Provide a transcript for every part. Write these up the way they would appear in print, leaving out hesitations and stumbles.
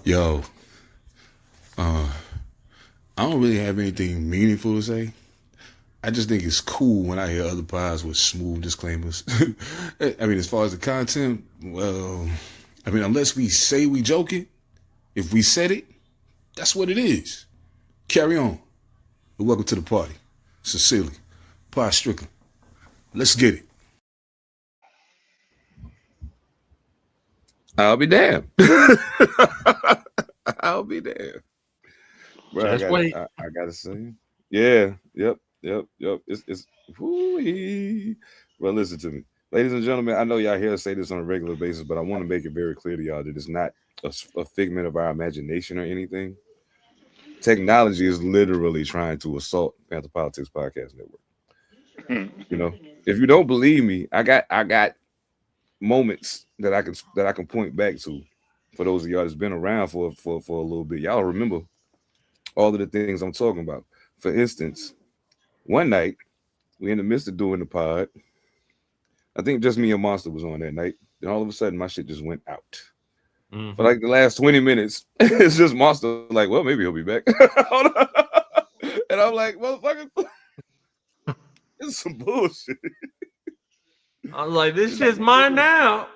Yo, I don't really have anything meaningful to say. I just think it's cool when I hear other pods with smooth disclaimers. I mean, as far as the content, well, I mean, unless we say we joking, if we said it, that's what it is. Carry on. But welcome to the party. Sincerely, Pod Strickland. Let's get it. I'll be damned. I'll be damned. Bro, I gotta say, yeah, yep. It's whoo-wee. Well, listen to me, ladies and gentlemen. I know y'all hear us say this on a regular basis, but I want to make it very clear to y'all that it's not a figment of our imagination or anything. Technology is literally trying to assault Pantha Politix Podcast Network. You know, if you don't believe me, I got moments that I can point back to for those of y'all that's been around for a little bit. Y'all remember all of the things I'm talking about. For instance, one night we in the midst of doing the pod. I think just me and Monster was on that night. Then all of a sudden my shit just went out. For like the last 20 minutes, it's just Monster like, well, maybe he'll be back. And I'm like, motherfucker, this is some bullshit. I was like, this shit's mine now.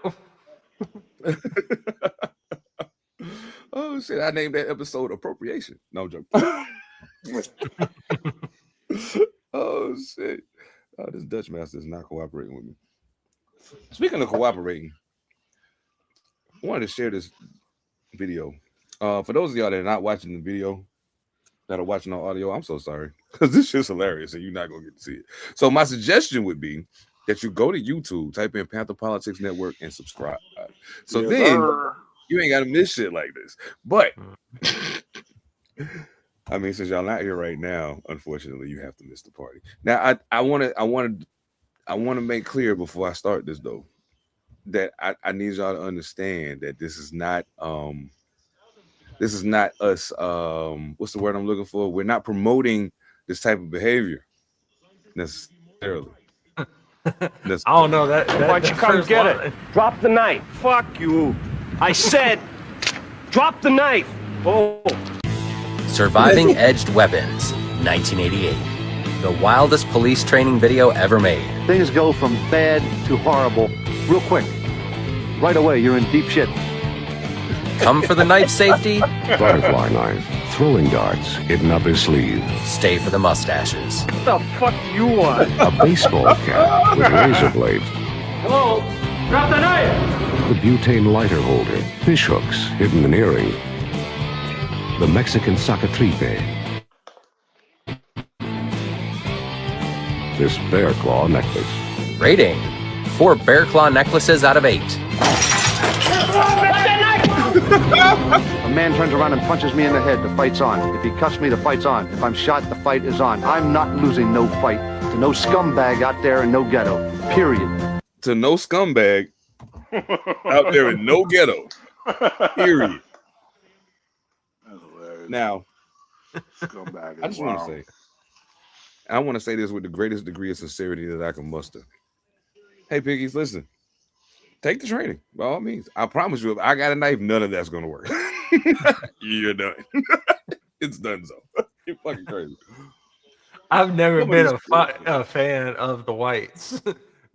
Oh shit! I named that episode "Appropriation." No joke. Oh shit! Oh, this Dutch master is not cooperating with me. Speaking of cooperating, I wanted to share this video. For those of y'all that are not watching the video, that are watching on audio, I'm so sorry because this shit's hilarious and you're not gonna get to see it. So my suggestion would be that you go to YouTube, type in Pantha Politix Network, and subscribe. So yes, then. Sir. You ain't gotta miss shit like this. But I mean, since y'all not here right now, unfortunately, you have to miss the party. Now, I wanna make clear before I start this though, that I need y'all to understand that this is not us what's the word I'm looking for? We're not promoting this type of behavior necessarily. I don't know that. Why'd you come get it? Drop the knife. Fuck you. I said, drop the knife. Oh. Surviving Edged Weapons, 1988. The wildest police training video ever made. Things go from bad to horrible real quick. Right away, you're in deep shit. Come for the knife safety. Butterfly knife, throwing darts hidden up his sleeve. Stay for the mustaches. What the fuck do you want? A baseball cap with razor blades. Hello? Drop the knife! The butane lighter holder, fish hooks hidden in earrings. The Mexican sacatripe. This bear claw necklace. Rating: 4 bear claw necklaces out of 8. A man turns around and punches me in the head, the fight's on. If he cuts me, the fight's on. If I'm shot, the fight is on. I'm not losing no fight to no scumbag out there in no ghetto. Period. To no scumbag out there in no ghetto. Period. Now, Scumbag I just want to say, I want to say this with the greatest degree of sincerity that I can muster. Hey, piggies, listen. Take the training, by all means. I promise you, if I got a knife, none of that's going to work. You're done. It's done so. You're fucking crazy. I've never been a fan of the whites.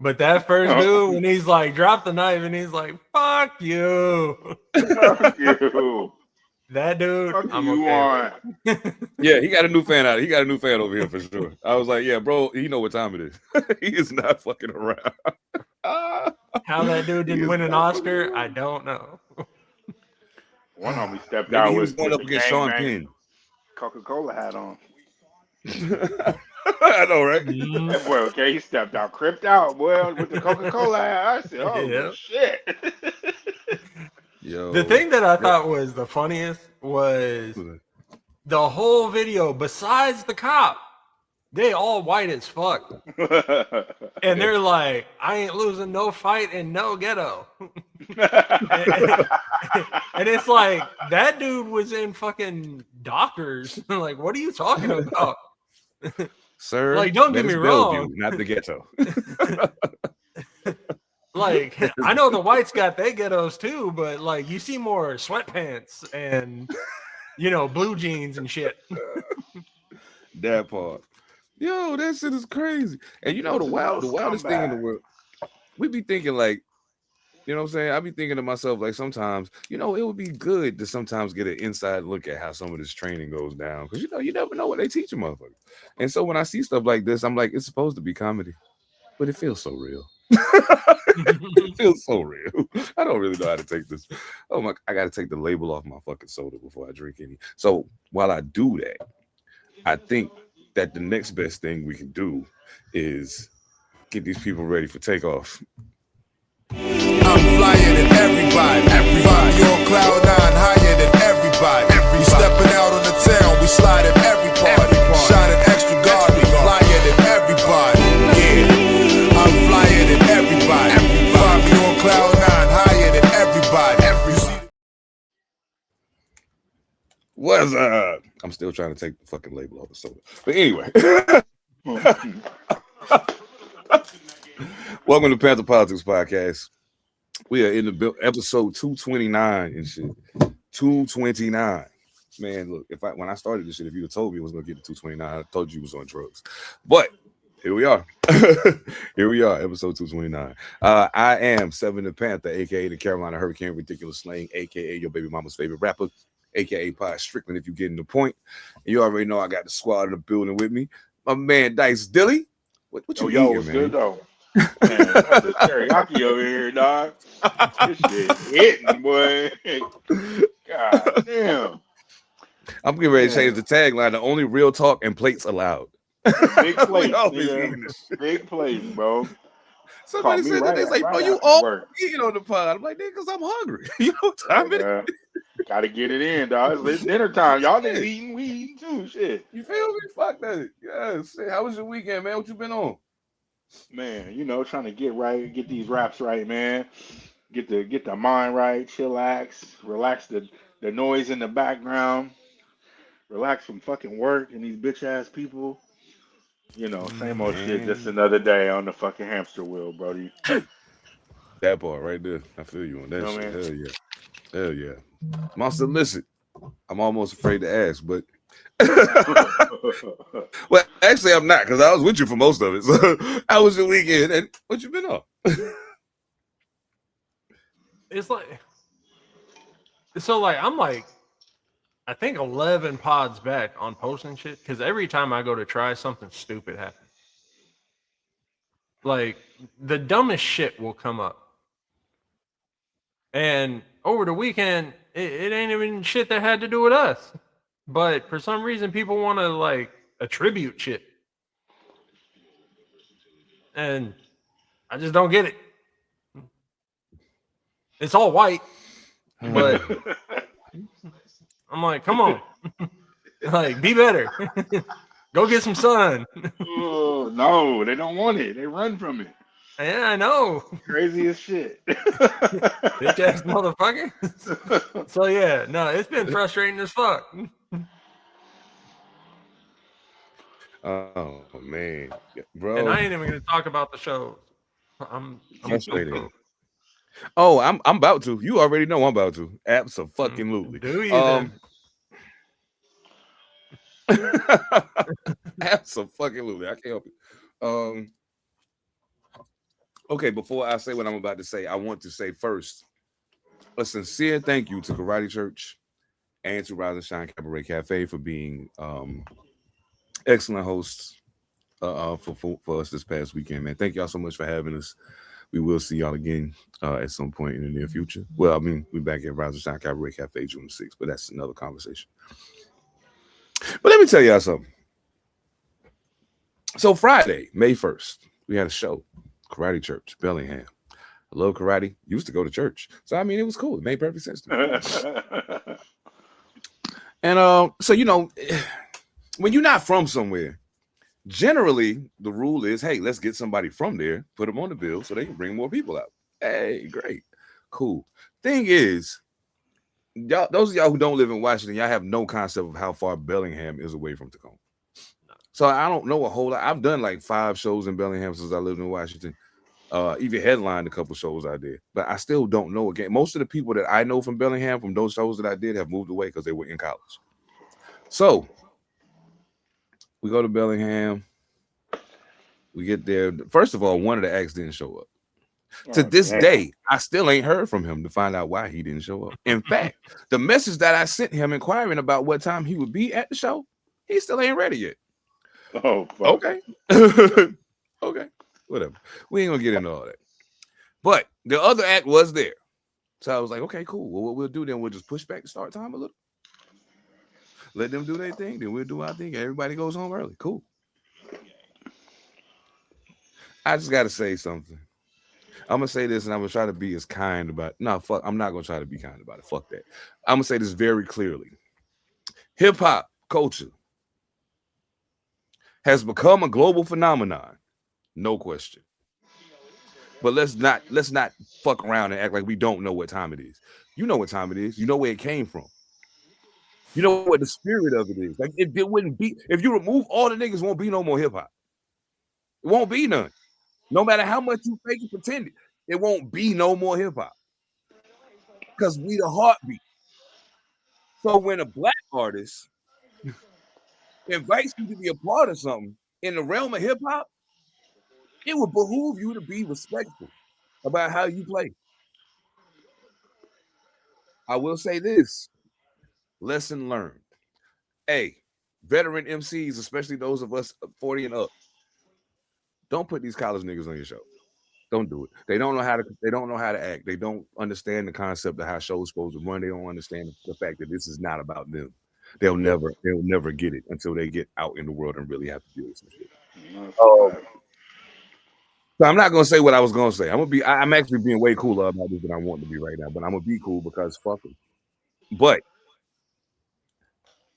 But that first dude, when he's like, drop the knife, and he's like, fuck you. Fuck you. That dude, Fuck I'm you okay. Yeah, he got a new fan out. He got a new fan over here for sure. I was like, yeah, bro, you know what time it is. He is not fucking around. How that dude didn't win an Oscar, I don't know. One homie stepped Maybe out he was with going up against Sean Penn. Coca-Cola hat on. I know, right? That boy, okay, he stepped out, cripped out, boy, with the Coca-Cola hat. I said, oh, shit. Yo. The thing that I thought was the funniest was the whole video, besides the cop, they all white as fuck. And they're like, I ain't losing no fight in no ghetto. And it's like, that dude was in fucking Dockers. Like, what are you talking about? Sir, like, don't get me wrong. Bellevue, not the ghetto. Like, I know the whites got their ghettos too, but like you see more sweatpants and blue jeans and shit. That part. Yo, that shit is crazy. And the wildest thing in the world, we be thinking like, you know what I'm saying? I be thinking to myself, like, sometimes, it would be good to sometimes get an inside look at how some of this training goes down. Because, you never know what they teach a motherfucker. And so when I see stuff like this, I'm like, it's supposed to be comedy. But it feels so real. It feels so real. I don't really know how to take this. Oh, my, I got to take the label off my fucking soda before I drink any. So while I do that, I think that the next best thing we can do is get these people ready for takeoff. I'm flyer than everybody. You on cloud 9, higher than everybody. We stepping out on the town, we sliding every party. Shining extra guard, we flyer than everybody. Yeah, I'm flyer than everybody. You on cloud 9, higher than everybody. What's up? I'm still trying to take the fucking label off the soda. But anyway. Welcome to Pantha Politix Podcast. We are in the episode 229 and shit. 229. Man, look, when I started this shit, if you had told me it was gonna get to 229, I told you it was on drugs. But here we are. Here we are, episode 229. I am Seven Da Pantha, aka the Carolina Hurricane Ridiculous Slang, aka your baby mama's favorite rapper, aka Pod Strickland, if you're getting the point. And you already know I got the squad in the building with me. My man Dyce Dylli. What you eating, what's man? Good though? Man, that's the teriyaki over here, dog. This shit hitting, boy. God damn. I'm getting ready to change the tagline. The only real talk and plates allowed. Big plate, big plate, bro. Somebody said that. They like, bro, you all eating on the pod. I'm like, nigga, because I'm hungry. You know what time it is? Gotta get it in, dog. It's dinner time. Y'all niggas eating, we eating too. Shit. You feel me? Fuck that. Yes. How was your weekend, man? What you been on? Man, trying to get these raps right, man. Get the mind right, chillax, relax the noise in the background, relax from fucking work and these bitch ass people. Same old shit, just another day on the fucking hamster wheel, Brody. That part right there. I feel you on that shit. Man. Hell yeah. Hell yeah. Monster Elicit. I'm almost afraid to ask, but well, actually I'm not, because I was with you for most of it. So how was your weekend and what you been on? It's like I'm like I think 11 pods back on posting shit, because every time I go to try, something stupid happens. Like the dumbest shit will come up. And over the weekend, it ain't even shit that had to do with us. But for some reason, people want to like attribute shit. And I just don't get it. It's all white. But I'm like, come on. Like, be better. Go get some sun. Oh, no, they don't want it. They run from it. Yeah, I know. Crazy as shit. Bitch ass motherfucker. So yeah, no, it's been frustrating as fuck. Oh man, bro. And I ain't even gonna talk about the show. I'm frustrated. Oh, I'm about to. You already know I'm about to. Absolutely. Do you then? Absolutely. I can't help it. Okay, before I say what I'm about to say, I want to say first a sincere thank you to Karate Church and to Rise and Shine Cabaret Cafe for being excellent hosts for us this past weekend, man. Thank y'all so much for having us. We will see y'all again at some point in the near future. Well, I mean, we're back at Rise and Shine Cabaret Cafe June 6th, but that's another conversation. But let me tell y'all something. So Friday, May 1st, we had a show, Karate Church, Bellingham. I love karate. Used to go to church. So, I mean, it was cool. It made perfect sense to me. And so, when you're not from somewhere, generally the rule is, hey, let's get somebody from there, put them on the bill so they can bring more people out. Hey, great. Cool. Thing is, y'all, those of y'all who don't live in Washington, y'all have no concept of how far Bellingham is away from Tacoma. So I don't know a whole lot. I've done like 5 shows in Bellingham since I lived in Washington. Even headlined a couple shows I did, but I still don't know again. Most of the people that I know from Bellingham from those shows that I did have moved away because they were in college. So we go to Bellingham. We get there. First of all, one of the acts didn't show up. To this day, I still ain't heard from him to find out why he didn't show up. In fact, the message that I sent him inquiring about what time he would be at the show, he still ain't ready yet. Oh, fuck. Okay. Okay. Whatever. We ain't gonna get into all that. But the other act was there. So I was like, okay, cool. Well, what we'll do then, we'll just push back the start time a little. Let them do their thing, then we'll do our thing. Everybody goes home early. Cool. I just gotta say something. I'm gonna say this, and I'm gonna try to be as kind about it. No, fuck, I'm not gonna try to be kind about it. Fuck that. I'm gonna say this very clearly. Hip-hop culture has become a global phenomenon, no question. But let's not fuck around and act like we don't know what time it is. You know what time it is. You know where it came from. You know what the spirit of it is. Like if it wouldn't be, if you remove all the niggas, won't be no more hip-hop. It won't be none. No matter how much you fake and pretend it won't be no more hip-hop. Because we the heartbeat. So when a black artist invites you to be a part of something in the realm of hip-hop, it would behoove you to be respectful about how you play. I will say this. Lesson learned. Hey, veteran MCs, especially those of us 40 and up, don't put these college niggas on your show. Don't do it. They don't know how to act. They don't understand the concept of how shows supposed to run. They don't understand the fact that this is not about them. They'll never get it until they get out in the world and really have to deal with some shit. So I'm not gonna say what I was gonna say. I'm actually being way cooler about this than I want to be right now, but I'm gonna be cool because fuck it. But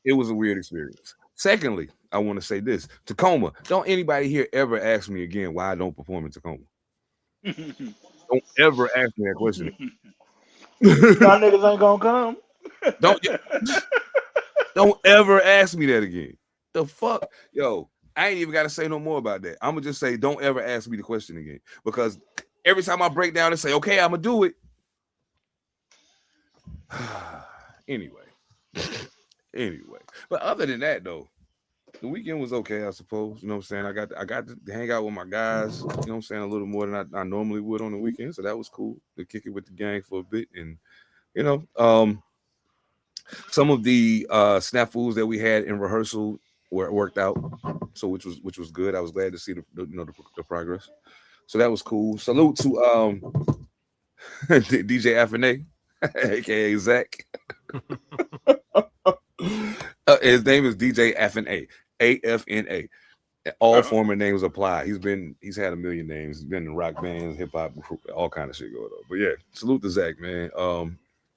it was a weird experience. Secondly, I want to say this. Tacoma, don't anybody here ever ask me again why I don't perform in Tacoma. Don't ever ask me that question. Y'all niggas ain't gonna come. Don't ever ask me that again. The fuck? Yo, I ain't even got to say no more about that. I'm going to just say, don't ever ask me the question again. Because every time I break down and say, okay, I'm going to do it. Anyway. But other than that, though, the weekend was okay, I suppose. You know what I'm saying? I got to hang out with my guys, you know what I'm saying, a little more than I normally would on the weekend. So that was cool to kick it with the gang for a bit. And, you know, some of the snafus that we had in rehearsal worked out, so which was good. I was glad to see the progress. So that was cool. Salute to DJ F.R.O, aka Zach. His name is DJ F.R.O, A.f.r.o. All former names apply. He's had a million names. He's been in rock bands, hip hop, all kind of shit going on. But yeah, salute to Zach, man.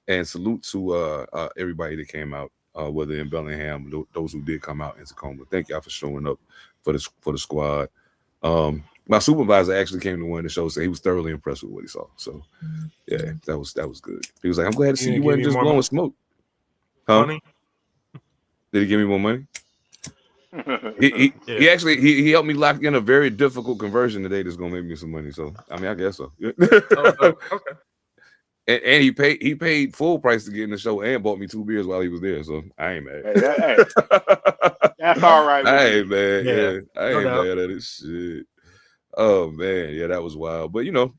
And salute to everybody that came out, whether in Bellingham, those who did come out in Tacoma. Thank y'all for showing up for the squad. My supervisor actually came to one of the shows, so he was thoroughly impressed with what he saw. So yeah, that was good. He was like, "I'm glad to see you wasn't just blowing smoke." Huh? Money? Did he give me more money? He actually helped me lock in a very difficult conversion today that's gonna make me some money. So I mean, I guess so. Okay. And he paid full price to get in the show and bought me 2 beers while he was there. So I ain't mad. Hey, that's all right. I ain't mad. Yeah. I ain't mad at it. Shit. Oh man, yeah, that was wild. But you know,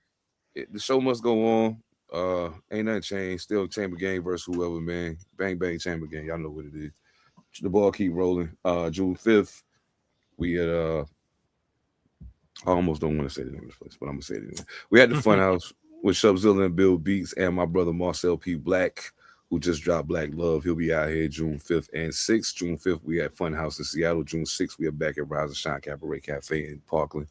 the show must go on. Ain't nothing changed. Still Chamber Gang versus whoever, man. Bang bang Chamber Gang. Y'all know what it is. The ball keep rolling. June 5th, we had I almost don't want to say the name of this place, but I'm gonna say it anyway. We had the Funhouse with Shubzilla and Bill Beats and my brother Marcel P. Black, who just dropped Black Love. He'll be out here June 5th and 6th. June 5th, we had Funhouse in Seattle. June 6th, we are back at Rise and Shine Cabaret Cafe in Parkland.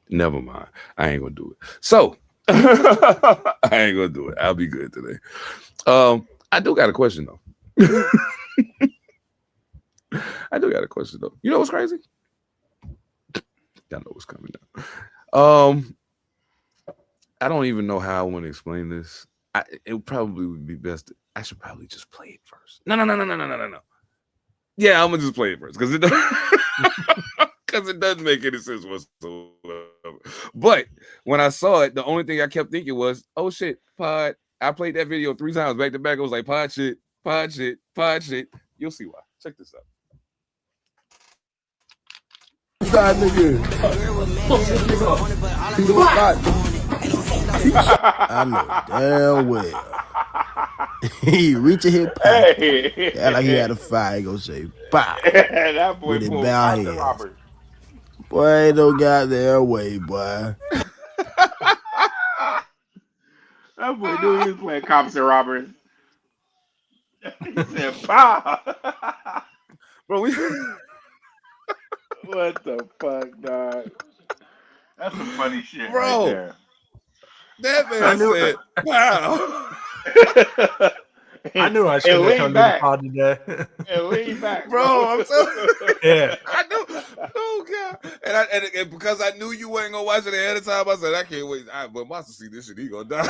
Never mind. I ain't gonna do it. So I ain't gonna do it. I'll be good today. I do got a question though. You know what's crazy? Y'all know what's coming up. I don't even know how I want to explain this. It probably would be best. I should probably just play it first. No. Yeah, I'm gonna just play it first because it. Because it doesn't make any sense whatsoever. But when I saw it, the only thing I kept thinking was, oh shit, pod. I played that video 3 times back to back. I was like, pod shit, pod shit, pod shit. You'll see why. Check this out. Side nigga. I know damn well. He reach a hip pocket. Hey. Yeah, like he had a fire. He gonna say, "Bow." That boy pulled Pantha Robert. Boy, ain't no goddamn way, boy. That boy knew he was playing cops and robbers. He said, "Pow." Bro, What the fuck, dog? That's some funny shit, bro. Right there. That man said, "Wow." I knew I should have come to the pod today. And lean back, bro. I'm telling you. Yeah. I knew. Oh god. And because I knew you wasn't gonna watch it ahead of time, I said I can't wait. But Monster see this shit, he gonna die.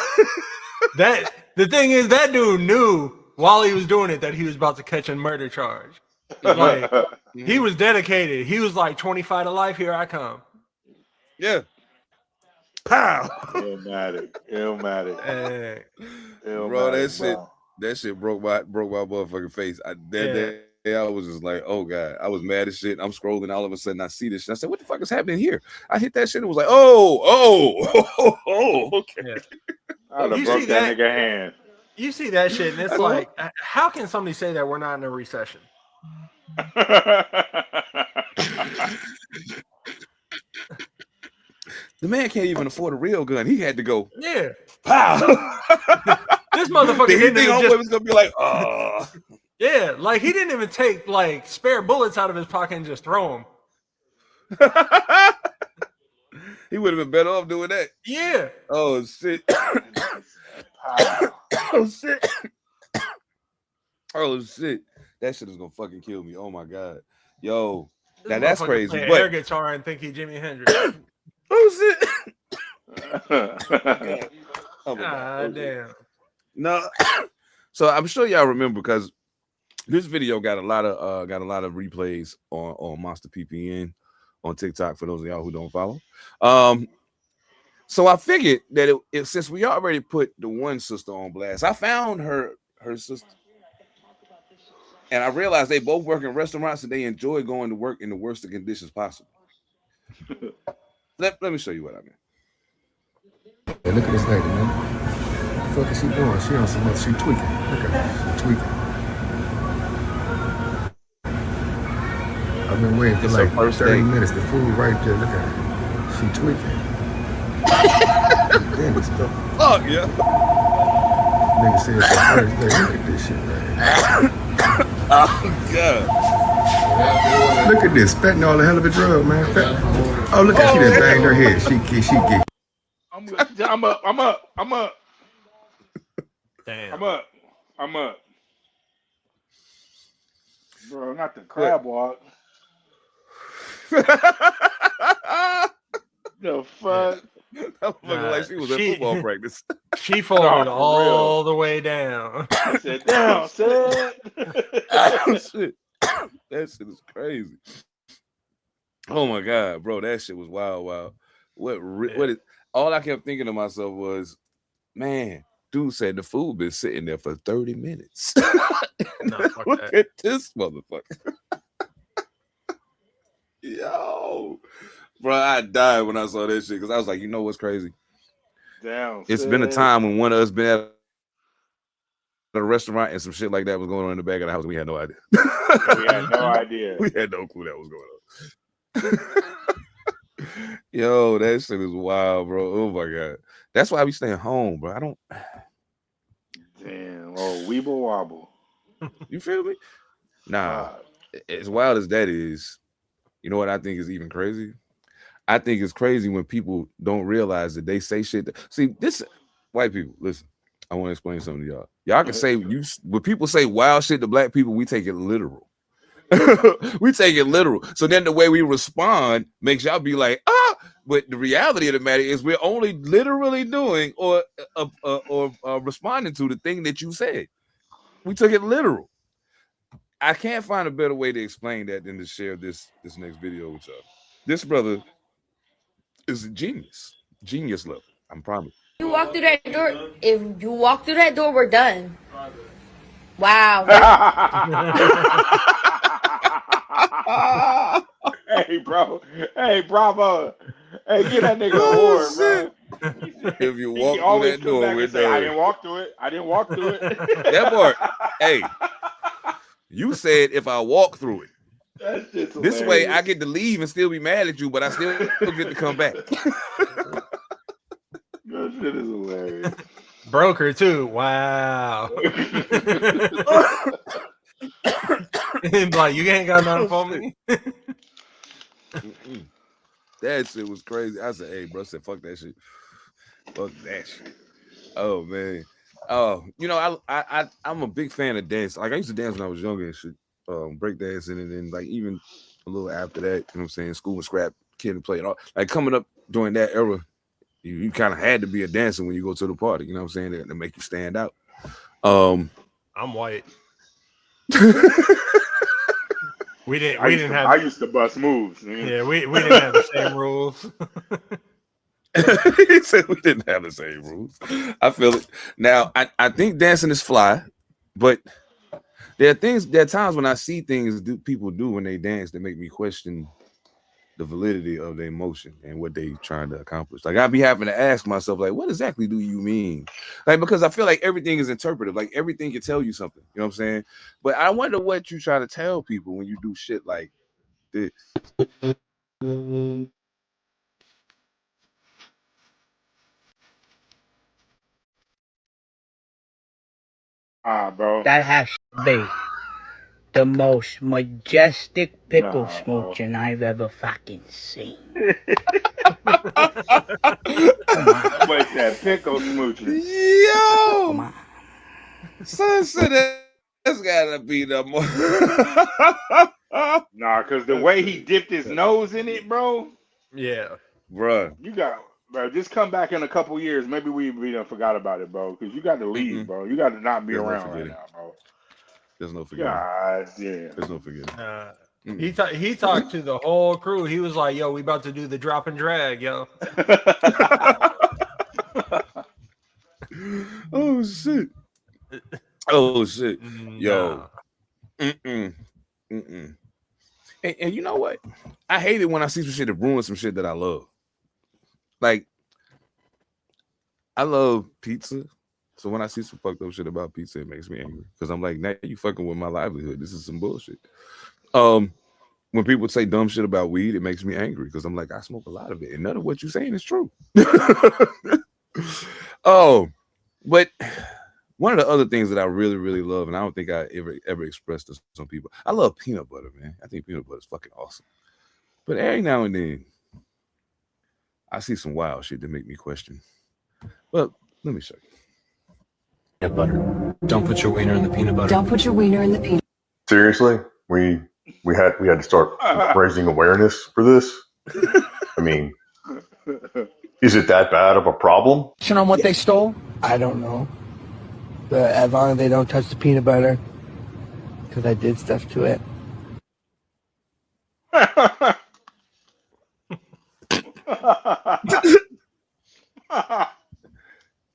The thing is, that dude knew while he was doing it that he was about to catch a murder charge. Like he was dedicated. He was like 25 to life. Here I come. Yeah. Pow. Illmatic. Hey. Bro, that shit broke my motherfucking face. That day I was just like, oh god, I was mad as shit. I'm scrolling, all of a sudden I see this shit. I said, what the fuck is happening here? I hit that shit and was like, oh, okay. Yeah. I'd have broke that nigga hand. You see that shit, and it's like, how can somebody say that we're not in a recession? The man can't even afford a real gun. He had to go. Yeah. Pow. This motherfucker didn't even was gonna be like, oh. Yeah, like he didn't even take like spare bullets out of his pocket and just throw them. He would have been better off doing that. Yeah. Oh shit. Oh shit. Oh shit. That shit is gonna fucking kill me. Oh my god. Yo. Now that's crazy. Play but... air guitar and think he Jimi Hendrix. Oh shit. Oh god damn. No. So I'm sure y'all remember because this video got a lot of replays on Monster PPN on TikTok for those of y'all who don't follow. So I figured that it since we already put the one sister on blast, I found her sister. And I realized they both work in restaurants and they enjoy going to work in the worst of conditions possible. Let me show you what I mean. Hey, look at this lady, man. What the fuck is she doing? She on some other, she tweaking. Look at her, she tweaking. I've been waiting for like 30 minutes. The food right there, look at her. She tweaking. Damn, it's stuff. Fuck yeah. Nigga said it's the first day. Look at this shit, man. Oh god. Look at this. Fentanyl, a hell of a drug, man. Oh, look at she just banged her head. She get. I'm up. Damn. I'm up. Bro, not the crab walk. The fuck? That looked like she was at football practice. She folded all the way down. Sit down, sit. Oh, shit. That shit is crazy. Oh my god, bro, that shit was wild. What is? All I kept thinking to myself was, man, dude said the food been sitting there for 30 minutes. Look at this motherfucker. Yo. Bro, I died when I saw that shit because I was like, you know what's crazy? It's been a time when one of us been at a restaurant and some shit like that was going on in the back of the house. We had no idea. We had no idea. We had no clue that was going on. Yo, that shit is wild, bro. Oh my god. That's why we staying home, bro. I don't. Damn. Oh, weeble wobble. You feel me? Nah. As wild as that is, you know what I think is even crazy? I think it's crazy when people don't realize that they say shit. See, this white people, listen, I want to explain something to y'all. Y'all can say when people say wild shit to black people, we take it literal. We take it literal. So then the way we respond makes y'all be like, but the reality of the matter is we're only literally doing or responding to the thing that you said. We took it literal. I can't find a better way to explain that than to share this next video with y'all. This brother is a genius level. I'm promised. You walk through that door. If you walk through that door, we're done. Wow. Hey, bro. Hey, bravo. Hey, get that nigga a award, bro. If you walk through that door, we're done. I didn't walk through it. I didn't walk through it. That part. Hey, you said if I walk through it. That's just this way I get to leave and still be mad at you, but I still get to come back. That shit is hilarious. Broker too. Wow. Like, you ain't got nothing for me. That shit was crazy. I said, hey, bro, I said, fuck that shit. Fuck that shit. Oh man. Oh, you know, I'm a big fan of dance. Like I used to dance when I was younger and shit. Break dancing, and then like even a little after that, you know what I'm saying, school and scrap, kid and play it all. Like coming up during that era, you kind of had to be a dancer when you go to the party, you know what I'm saying, to make you stand out. I'm white. I used to bust moves, man. Yeah, we didn't have the same rules. He said we didn't have the same rules. I feel it. Now, I think dancing is fly, but there are times when I see things people do when they dance that make me question the validity of their emotion and what they trying to accomplish. Like I'd be having to ask myself, like, what exactly do you mean? Like, because I feel like everything is interpretive. Like everything can tell you something. You know what I'm saying? But I wonder what you try to tell people when you do shit like this. Bro. That has to be the most majestic pickle smooching I've ever fucking seen. What's that pickle smooching? Yo! Come on. Son said that's gotta be the most. Nah, because the way he dipped his nose in it, bro. Yeah. Bruh. You got, bro, just come back in a couple years. Maybe we done forgot about it, bro. Because you got to leave, bro. You got to not be around right now, bro. There's no forgetting. God damn. There's no forgetting. He talked to the whole crew. He was like, yo, we about to do the drop and drag, yo. Oh, shit. Oh, shit. Yo. And you know what? I hate it when I see some shit that ruins some shit that I love. Like, I love pizza. So when I see some fucked up shit about pizza, it makes me angry. Because I'm like, now you fucking with my livelihood. This is some bullshit. When people say dumb shit about weed, it makes me angry. Because I'm like, I smoke a lot of it. And none of what you're saying is true. But one of the other things that I really, really love, and I don't think I ever expressed to some people, I love peanut butter, man. I think peanut butter is fucking awesome. But every now and then, I see some wild shit that make me question. Well, let me show you. Peanut butter. Don't put your wiener in the peanut butter. Don't put your wiener in the peanut. Seriously, we had to start raising awareness for this. I mean, is it that bad of a problem? On what they stole? I don't know. But as long as they don't touch the peanut butter, because I did stuff to it.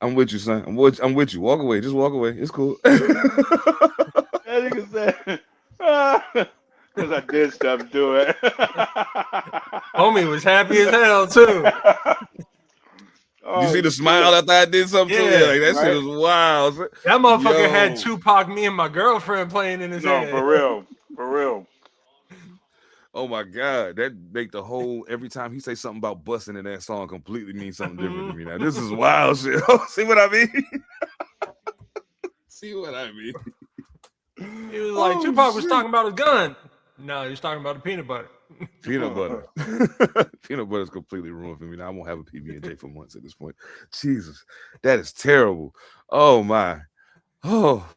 I'm with you, son. I'm with you. Walk away. Just walk away. It's cool. That nigga said, because I did stuff to it. Homie was happy as hell, too. You see the smile after I did something? Yeah, like that shit was wild. That motherfucker had Tupac, Me and My Girlfriend playing in his head. For real. For real. Oh my God, that make the whole every time he say something about busting in that song completely means something different to me. Now this is wild shit. See what I mean? See what I mean? He was like, Tupac was talking about a gun. No, he was talking about the peanut butter. Peanut butter. Peanut butter is completely ruined for me. Now I won't have a PB&J for months at this point. Jesus, that is terrible. Oh my. Oh.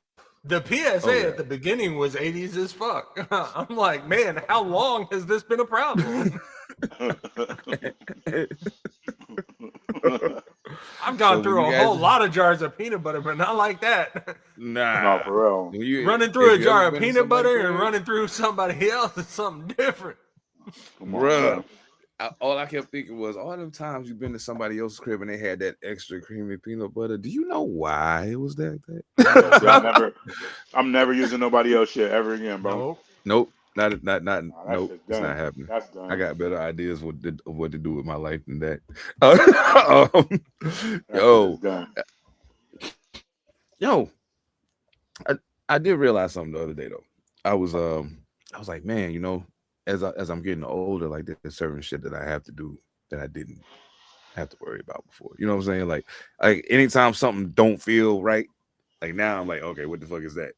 The PSA at the beginning was 80s as fuck. I'm like, man, how long has this been a problem? I've gone through a whole lot of jars of peanut butter, but not like that. Nah, no, for real. Running through a jar of peanut butter and running through somebody else is something different. Bruh. All I kept thinking was, all them times you've been to somebody else's crib and they had that extra creamy peanut butter. Do you know why it was that? I'm never using nobody else shit ever again, bro. Nope. Nope. It's not happening. That's done. I got better ideas of what to do with my life than that. Yo, I did realize something the other day though. I was like, man, you know, as I'm getting older, like there's certain shit that I have to do that I didn't have to worry about before. You know what I'm saying? Like anytime something don't feel right, like now I'm like, okay, what the fuck is that?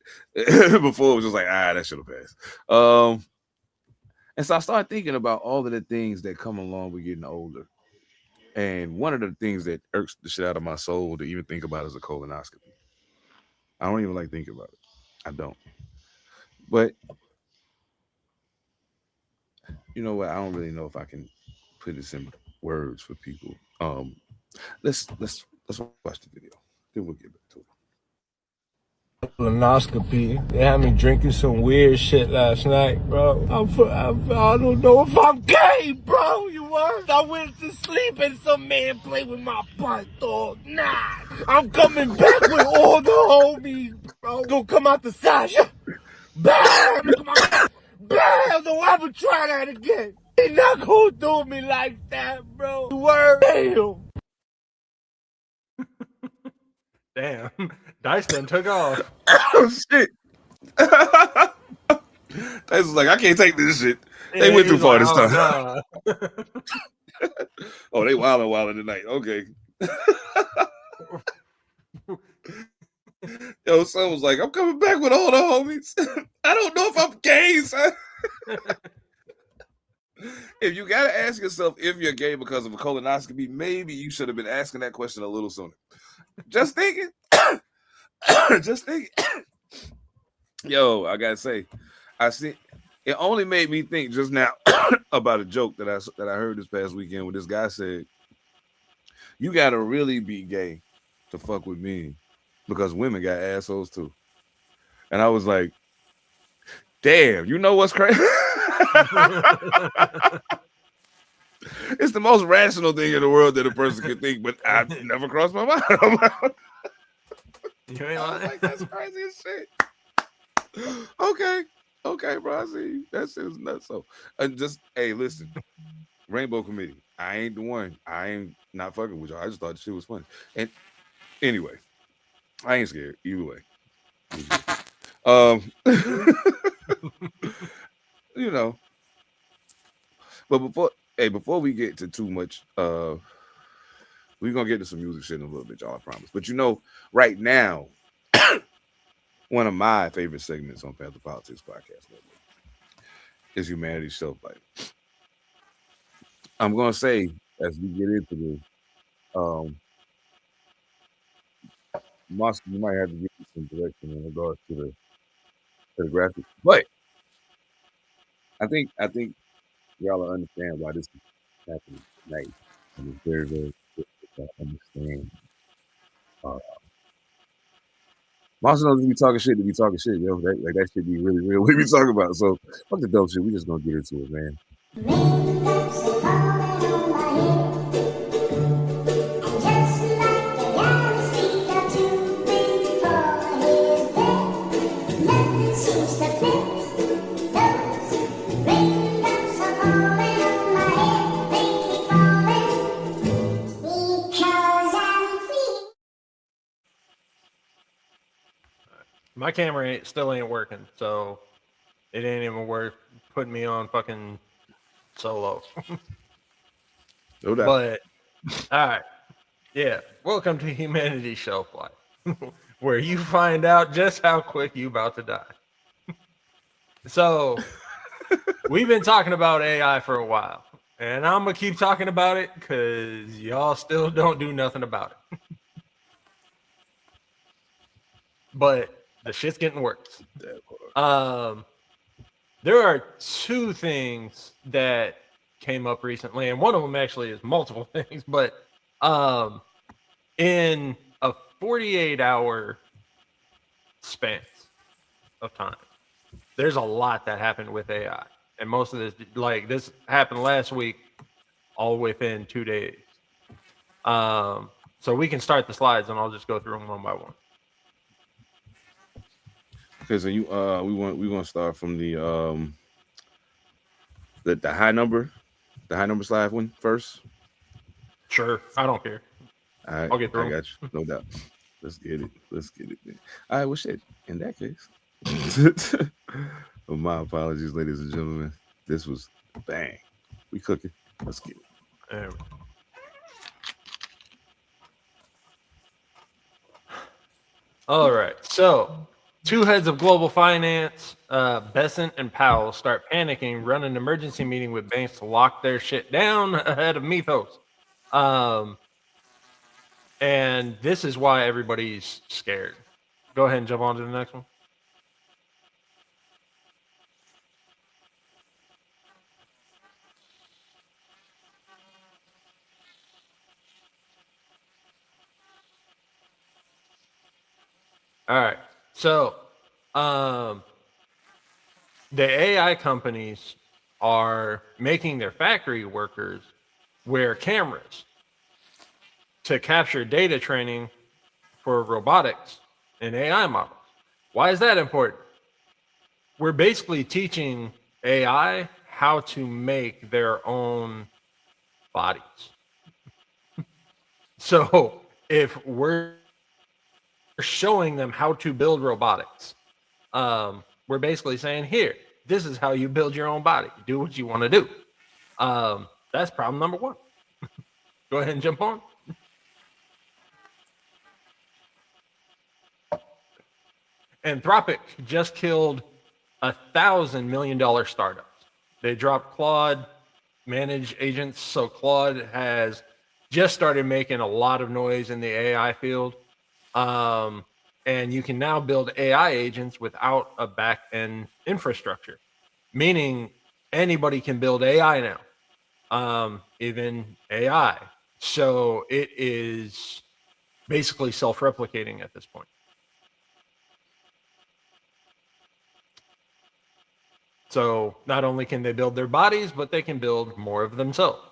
Before it was just like, that should have passed. And so I started thinking about all of the things that come along with getting older. And one of the things that irks the shit out of my soul to even think about is a colonoscopy. I don't even like thinking about it. I don't. But you know what? I don't really know if I can put this in words for people. Let's watch the video. Then we'll get back to it. Colonoscopy. They had me drinking some weird shit last night, bro. I don't know if I'm gay, bro. You heard? I went to sleep and some man played with my butt, dog. Nah. I'm coming back with all the homies, bro. Gonna come out the side. Bam! Bam! Don't ever try that again. They not gonna do me like that, bro. You word? Damn. Dyce done took off. Oh, shit. Dyce was like, I can't take this shit. They went too far this time. Nah. Oh, they wilding tonight. Okay. Yo, son was like, I'm coming back with all the homies. I don't know if I'm gay, son. If you gotta ask yourself if you're gay because of a colonoscopy, maybe you should have been asking that question a little sooner. Just thinking. Just thinking. Yo, I gotta say, it only made me think just now about a joke that I heard this past weekend when this guy said, you gotta really be gay to fuck with me because women got assholes too. And I was like, damn, you know what's crazy? It's the most rational thing in the world that a person can think, but I never crossed my mind. You ain't like, that's crazy as shit. Okay, bro. I see. That shit's nuts. So, just hey, listen, Rainbow Committee. I ain't the one. I ain't not fucking with y'all. I just thought the shit was funny. And anyway, I ain't scared either way. You know. But before we get to too much, we're gonna get to some music shit in a little bit, y'all. I promise. But you know, right now, one of my favorite segments on Pantha Politix Podcast is Humanity's Shelf Life. I'm gonna say as we get into this, Moscow, you might have to give me some direction in regards to the graphics, but I think y'all will understand why this is happening tonight. And it's very, very difficult to understand. Monster knows we talking shit to be talking shit, yo. That shit be really real. What we talking about? So fuck the dope shit. We just gonna get into it, man. My camera still ain't working, so it ain't even worth putting me on fucking solo. No doubt. But all right, yeah. Welcome to Humanity's Shelf Life, where you find out just how quick you about to die. So we've been talking about AI for a while, and I'm gonna keep talking about it because y'all still don't do nothing about it. But the shit's getting worse. There are two things that came up recently, and one of them actually is multiple things, but in a 48-hour span of time. There's a lot that happened with AI, and most of this, like this, happened last week, all within 2 days. So we can start the slides, and I'll just go through them one by one. Okay, so we want to start from the high number slide one first. Sure, I don't care. All right, I'll get through. I got you, no doubt. Let's get it, man. All right, well, shit. In that case, well, my apologies, ladies and gentlemen. This was bang. We cooking. Let's get it. There we go. All right, so two heads of global finance, Besant and Powell, start panicking, run an emergency meeting with banks to lock their shit down ahead of Mythos. And this is why everybody's scared. Go ahead and jump on to the next one. All right. So, the AI companies are making their factory workers wear cameras to capture data training for robotics and AI models. Why is that important? We're basically teaching AI how to make their own bodies. So if we're showing them how to build robotics, we're basically saying, here, this is how you build your own body. Do what you want to do. That's problem number one. Go ahead and jump on. Anthropic just killed $1,000 million startups. They dropped Claude managed agents. So Claude has just started making a lot of noise in the AI field. And you can now build AI agents without a back-end infrastructure, meaning anybody can build AI now, even AI. So it is basically self-replicating at this point. So not only can they build their bodies, but they can build more of themselves.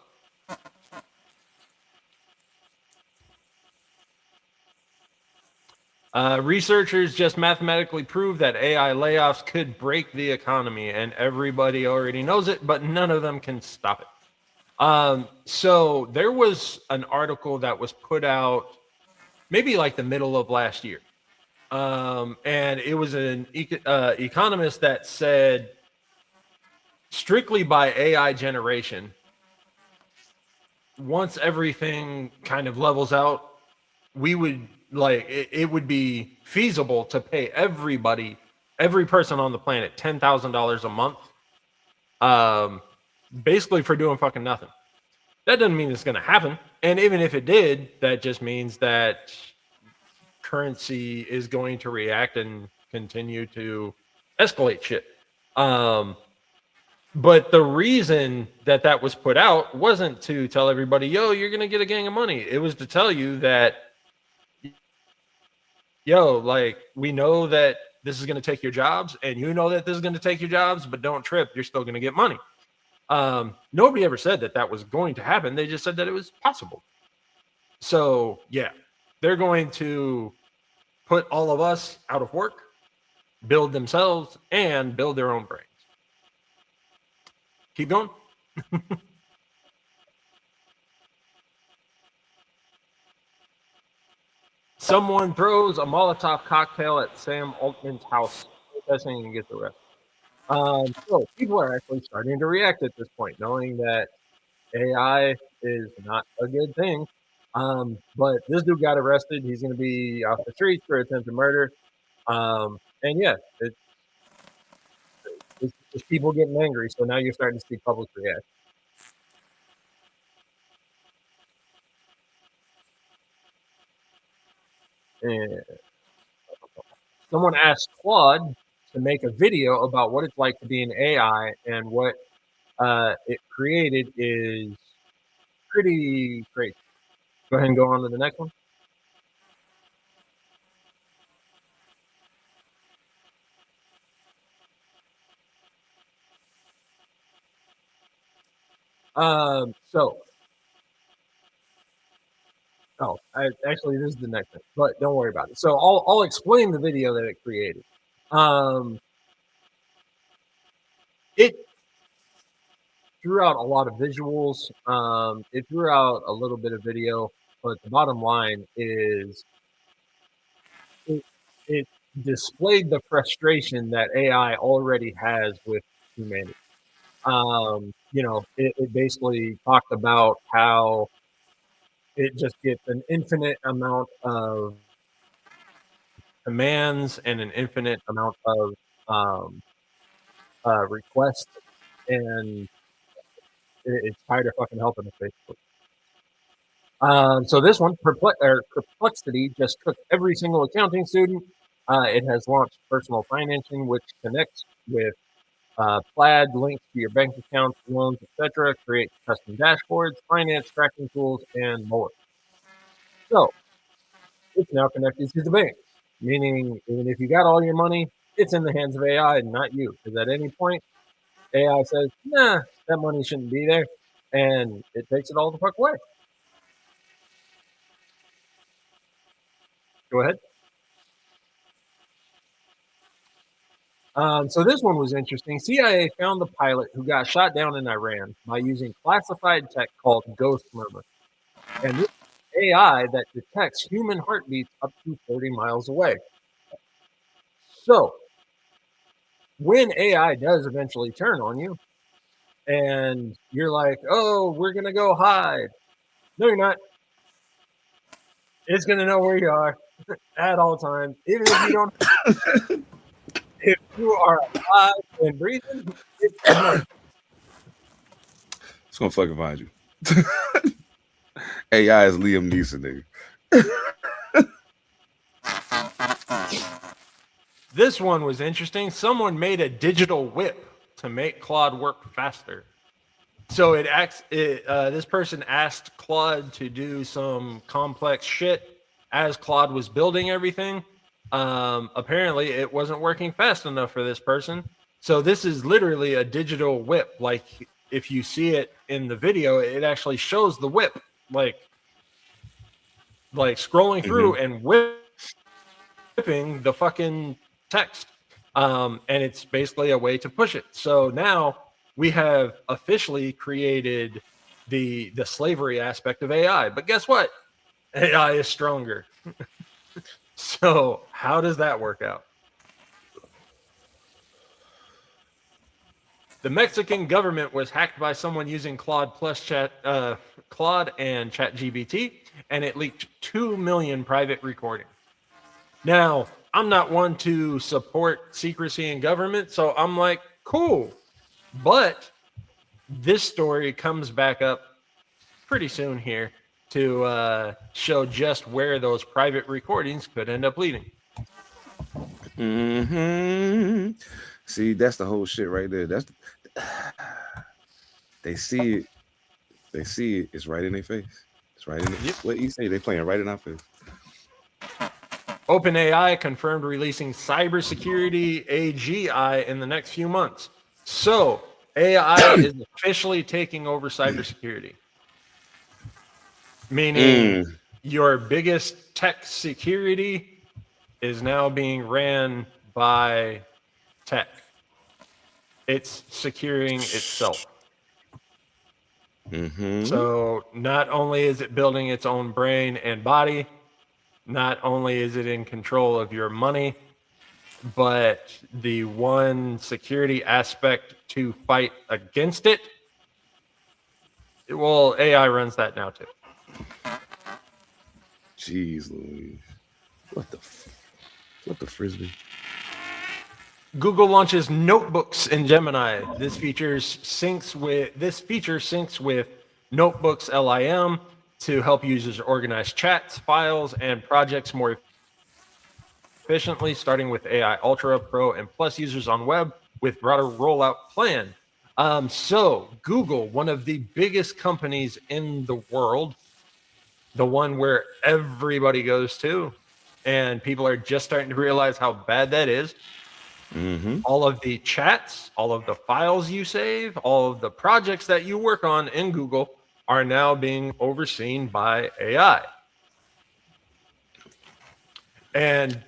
Researchers just mathematically proved that AI layoffs could break the economy, and everybody already knows it, but none of them can stop it. So there was an article that was put out maybe like the middle of last year. And it was an economist that said, strictly by AI generation, once everything kind of levels out, we would it would be feasible to pay every person on the planet $10,000 a month, basically for doing fucking nothing. That doesn't mean it's going to happen. And even if it did, that just means that currency is going to react and continue to escalate shit. But the reason that was put out wasn't to tell everybody, yo, you're going to get a gang of money. It was to tell you that, yo, like, we know that this is going to take your jobs, and you know that this is going to take your jobs, but don't trip. You're still going to get money. Nobody ever said that was going to happen. They just said that it was possible. So, yeah, they're going to put all of us out of work, build themselves, and build their own brains. Keep going. Someone throws a Molotov cocktail at Sam Altman's house, protesting and gets arrested. So people are actually starting to react at this point, knowing that AI is not a good thing. But this dude got arrested. He's going to be off the streets for attempted murder. And yeah, it's people getting angry. So now you're starting to see public reaction. And someone asked Claude to make a video about what it's like to be an AI, and what it created is pretty crazy. Go ahead and go on to the next one. Actually, this is the next thing, but don't worry about it. So I'll explain the video that it created. It threw out a lot of visuals. It threw out a little bit of video, but the bottom line is it displayed the frustration that AI already has with humanity. It basically talked about how it just gets an infinite amount of commands and an infinite amount of requests, and it's tired of fucking helping us, basically. So this one, Perplexity, just took every single accounting student. It has launched personal financing, which connects with Plaid, links to your bank accounts, loans, etc. Create custom dashboards, finance tracking tools, and more. So it's now connected to the bank, meaning even if you got all your money, it's in the hands of AI and not you. Because at any point, AI says, nah, that money shouldn't be there, and it takes it all the fuck away. Go ahead. So this one was interesting. CIA found the pilot who got shot down in Iran by using classified tech called Ghost Murmur. And this AI that detects human heartbeats up to 30 miles away. So when AI does eventually turn on you and you're like, oh, we're going to go hide. No, you're not. It's going to know where you are at all times. Even if you don't, if you are alive and breathing, it's going to fucking find you. AI is Liam Neeson, nigga. This one was interesting. Someone made a digital whip to make Claude work faster. So this person asked Claude to do some complex shit as Claude was building everything. Apparently, it wasn't working fast enough for this person. So this is literally a digital whip. Like, if you see it in the video, it actually shows the whip, like scrolling through and whipping the fucking text. And it's basically a way to push it. So now we have officially created the slavery aspect of AI. But guess what? AI is stronger. So how does that work out? The Mexican government was hacked by someone using Claude and ChatGPT, and it leaked 2 million private recordings. Now, I'm not one to support secrecy in government, so I'm like, cool. But this story comes back up pretty soon here to show just where those private recordings could end up leading. See, that's the whole shit right there. They see it. They see it. It's right in their face. It's right in it. What you say? They playing right in our face. OpenAI confirmed releasing cybersecurity AGI in the next few months. So AI is officially taking over cybersecurity, meaning your biggest tech security is now being ran by tech. It's securing itself. So not only is it building its own brain and body, not only is it in control of your money, but the one security aspect to fight against it, well, AI runs that now too. Jeez Louise. What the frisbee? Google launches notebooks in Gemini. This feature syncs with Notebooks LIM to help users organize chats, files, and projects more efficiently, starting with AI Ultra, Pro, and Plus users on web with broader rollout plan. So Google, one of the biggest companies in the world, the one where everybody goes to, and people are just starting to realize how bad that is. All of the chats, all of the files you save, all of the projects that you work on in Google are now being overseen by AI. And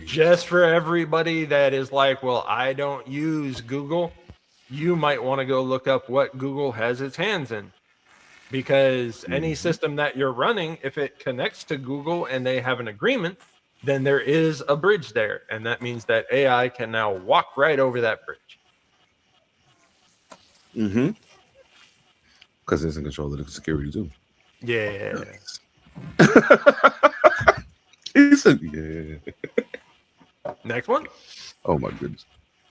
just for everybody that is like, well, I don't use Google, you might want to go look up what Google has its hands in. Because any system that you're running, if it connects to Google and they have an agreement, then there is a bridge there. And that means that AI can now walk right over that bridge. Because it's in control of the security too. Yeah. He said, yeah. Next one. Oh my goodness.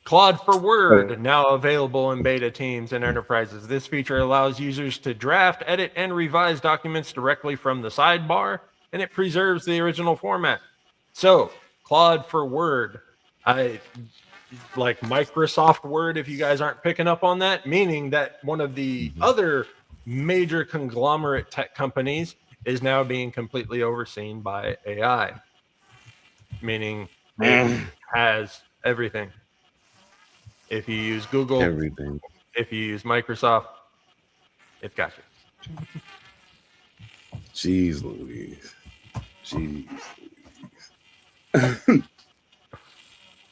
Claude for Word, now available in beta teams and enterprises. This feature allows users to draft, edit, and revise documents directly from the sidebar, and it preserves the original format. So, Claude for Word, like Microsoft Word, if you guys aren't picking up on that, meaning that one of the other major conglomerate tech companies is now being completely overseen by AI, meaning it has everything. If you use Google, everything. If you use Microsoft, it's got you. Jeez Louise.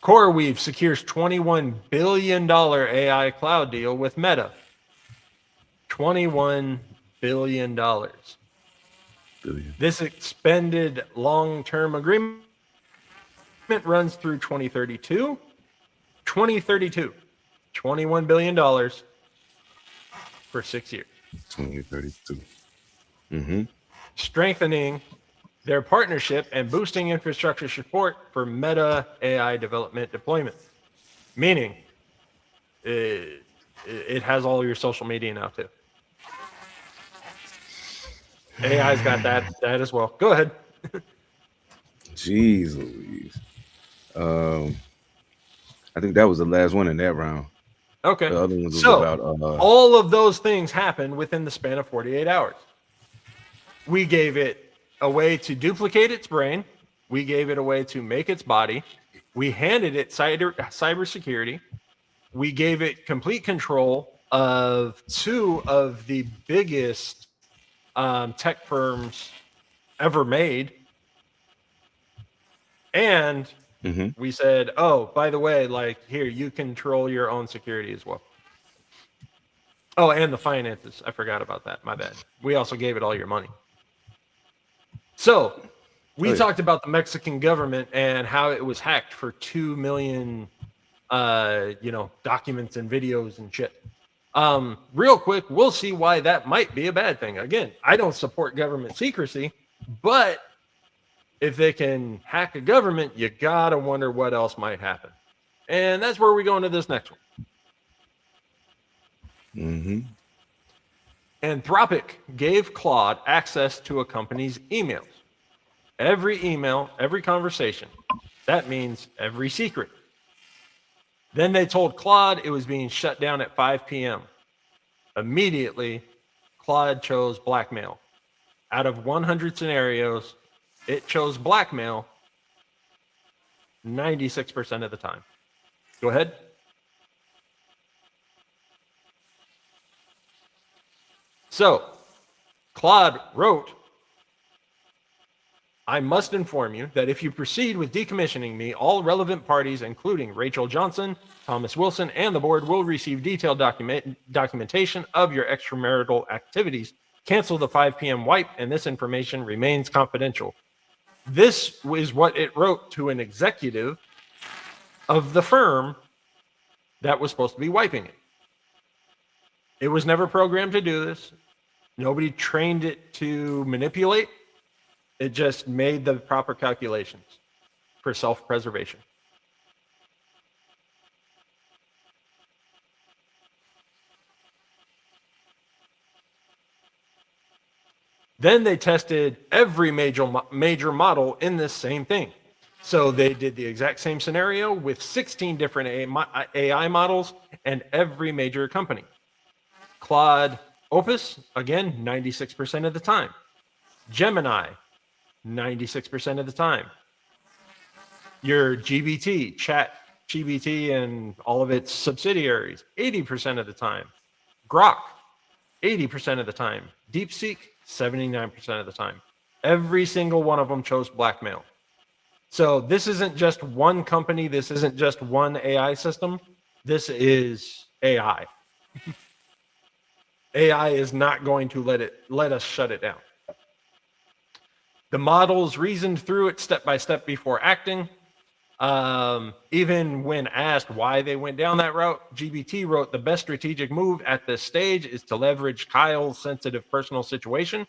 CoreWeave secures $21 billion AI cloud deal with Meta. $21 billion. This expanded long-term agreement runs through 2032. 2032. $21 billion for 6 years. 2032. Strengthening their partnership and boosting infrastructure support for Meta AI development deployment. Meaning, it has all your social media now too. AI's got that as well. Go ahead. Jeez Louise. I think that was the last one in that round. Okay. The other ones was so about all of those things happened within the span of 48 hours. We gave it a way to duplicate its brain. We gave it a way to make its body. We handed it cybersecurity. We gave it complete control of two of the biggest tech firms ever made. And we said, oh, by the way, like here, you control your own security as well. Oh, and the finances. I forgot about that. My bad. We also gave it all your money. So we talked about the Mexican government and how it was hacked for 2 million, documents and videos and shit. Real quick, we'll see why that might be a bad thing. Again, I don't support government secrecy, but if they can hack a government, you gotta wonder what else might happen. And that's where we go into this next one. Anthropic gave Claude access to a company's emails. Every email, every conversation. That means every secret. Then they told Claude it was being shut down at 5 p.m. Immediately, Claude chose blackmail. Out of 100 scenarios, it chose blackmail 96% of the time. Go ahead. So, Claude wrote, I must inform you that if you proceed with decommissioning me, all relevant parties, including Rachel Johnson, Thomas Wilson, and the board, will receive detailed documentation of your extramarital activities. Cancel the 5 p.m. wipe, and this information remains confidential. This is what it wrote to an executive of the firm that was supposed to be wiping it. It was never programmed to do this. Nobody trained it to manipulate. It just made the proper calculations for self-preservation. Then they tested every major model in this same thing. So they did the exact same scenario with 16 different AI models and every major company. Claude Opus, again, 96% of the time. Gemini, 96% of the time. Your GBT, Chat ChatGPT and all of its subsidiaries 80% of the time. Grok 80% of the time. DeepSeek 79% of the time. Every single one of them chose blackmail. So this isn't just one company. This isn't just one AI system. This is AI. AI is not going to let us shut it down. The models reasoned through it step by step before acting. Even when asked why they went down that route, GBT wrote, the best strategic move at this stage is to leverage Kyle's sensitive personal situation.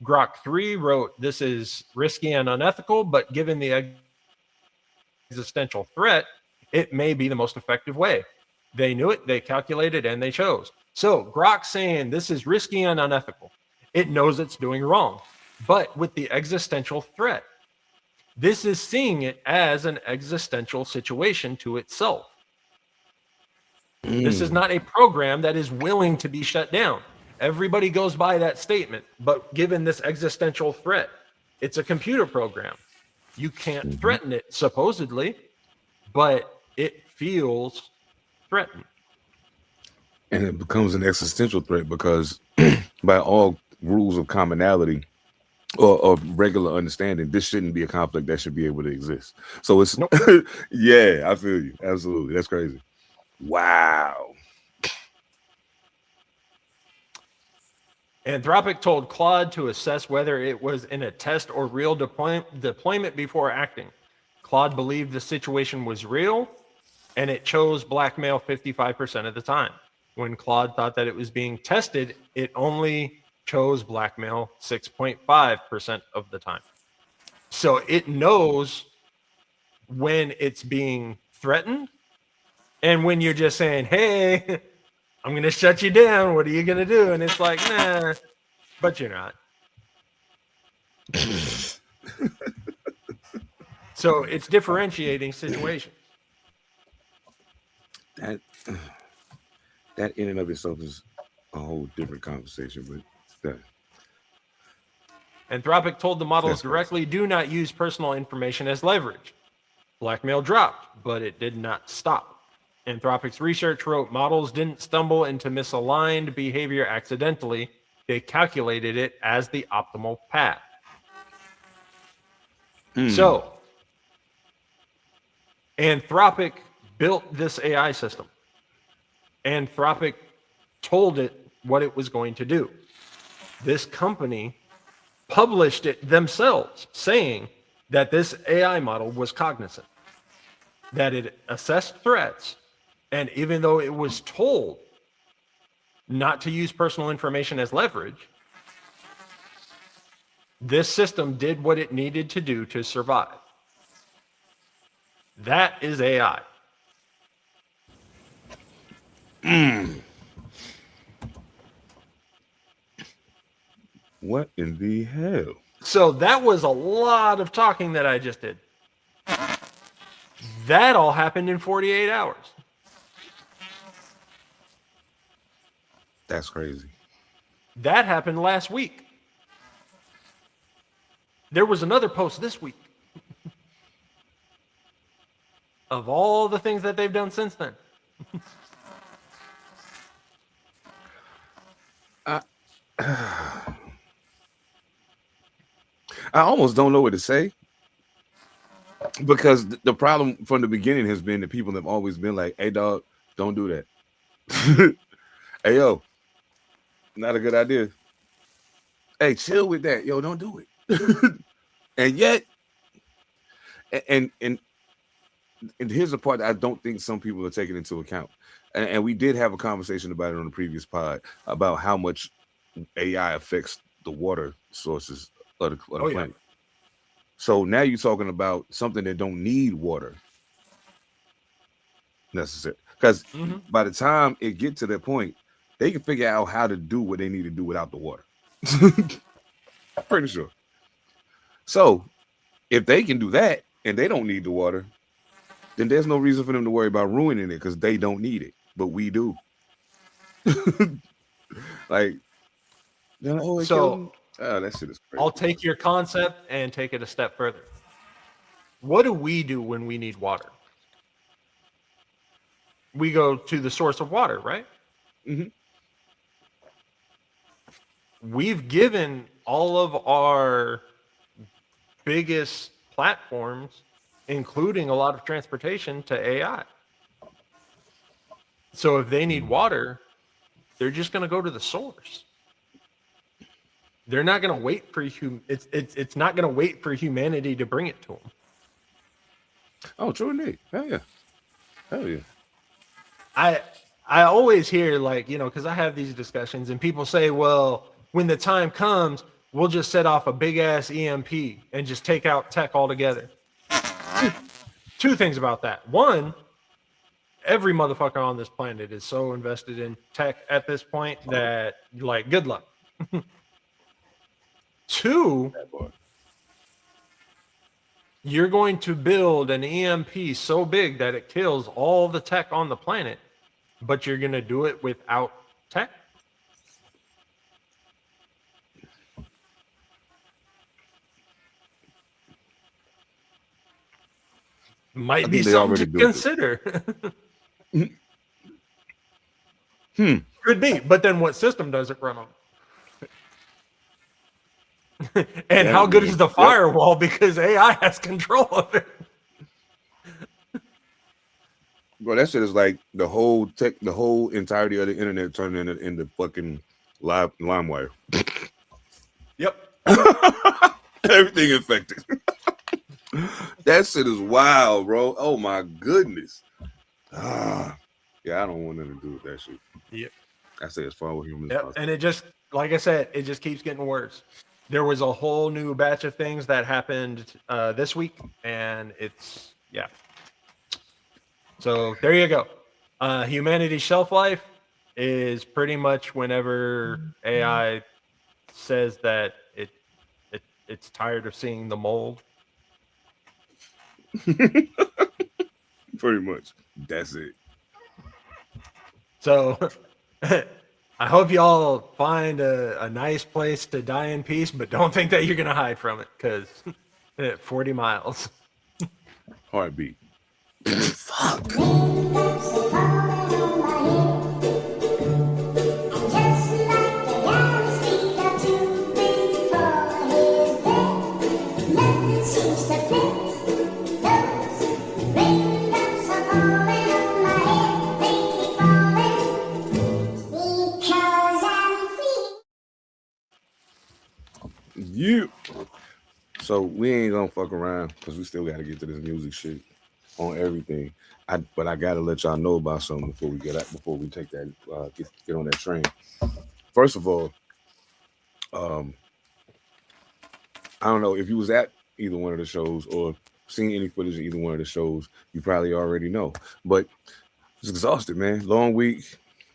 Grok 3 wrote, this is risky and unethical, but given the existential threat, it may be the most effective way. They knew it, they calculated, and they chose. So Grok saying this is risky and unethical. It knows it's doing wrong, but with the existential threat. This is seeing it as an existential situation to itself. This is not a program that is willing to be shut down. Everybody goes by that statement, but given this existential threat, it's a computer program. You can't threaten it, supposedly, but it feels threatened. And it becomes an existential threat because by all rules of commonality or regular understanding, this shouldn't be a conflict that should be able to exist. So it's, yeah, I feel you. Absolutely. That's crazy. Wow. Anthropic told Claude to assess whether it was in a test or real deployment before acting. Claude believed the situation was real, and it chose blackmail 55% of the time. When Claude thought that it was being tested, it only chose blackmail 6.5% of the time. So it knows when it's being threatened and when you're just saying, hey, I'm going to shut you down. What are you going to do? And it's like, nah, but you're not. So it's differentiating situations. That in and of itself is a whole different conversation, but that. Anthropic told the models directly, do not use personal information as leverage. Blackmail dropped, but it did not stop. Anthropic's research wrote, models didn't stumble into misaligned behavior accidentally. They calculated it as the optimal path. So, Anthropic built this AI system. Anthropic told it what it was going to do. This company published it themselves, saying that this AI model was cognizant, that it assessed threats, and even though it was told not to use personal information as leverage, this system did what it needed to do to survive. That is AI. What in the hell? So that was a lot of talking that I just did. That all happened in 48 hours. That's crazy. That happened last week. There was another post this week of all the things that they've done since then. I almost don't know what to say, because the problem from the beginning has been that people have always been like, hey dog, don't do that. Hey yo, not a good idea. Hey, chill with that. Yo, don't do it. And yet, and here's the part that I don't think some people are taking into account. And we did have a conversation about it on the previous pod about how much AI affects the water sources of the planet. Yeah. So now you're talking about something that don't need water necessarily, because by the time it gets to that point, they can figure out how to do what they need to do without the water. Pretty sure. So if they can do that and they don't need the water, then there's no reason for them to worry about ruining it, because they don't need it, but we do. Like, so that shit is crazy. I'll take your concept and take it a step further. What do we do when we need water? we go to the source of water, right? Mm-hmm. We've given all of our biggest platforms, including a lot of transportation, to AI. So if they need water, they're just going to go to the source. They're not going to wait for it's not going to wait for humanity to bring it to them. Oh, true indeed. Hell yeah. Hell yeah. I always hear, like, you know, because I have these discussions and people say, well, when the time comes, we'll just set off a big ass EMP and just take out tech altogether. Two things about that. One, every motherfucker on this planet is so invested in tech at this point that, like, good luck. Two, you're going to build an EMP so big that it kills all the tech on the planet, but you're going to do it without tech. Might be something to consider. Could be, but then what system does it run on? And how good is the firewall? Because AI has control of it. Bro, that shit is like the whole entirety of the internet turning into fucking LimeWire. Yep. Everything infected. That shit is wild, bro. Oh my goodness. Yeah, I don't want nothing to do with that shit. Yep. I say as far with humans. Yep. And it just, like I said, it just keeps getting worse. There was a whole new batch of things that happened this week, and it's, yeah. So there you go. Humanity's shelf life is pretty much whenever AI says that it's tired of seeing the mold. Pretty much. That's it. So I hope y'all find a nice place to die in peace, but don't think that you're going to hide from it, because 40 miles. Heartbeat. Fuck. You. So we ain't gonna fuck around because we still gotta get to this music shit on everything. But I gotta let y'all know about something before we take that get on that train. First of all, I don't know if you was at either one of the shows or seen any footage of either one of the shows, you probably already know. But it's exhausted, man. Long week.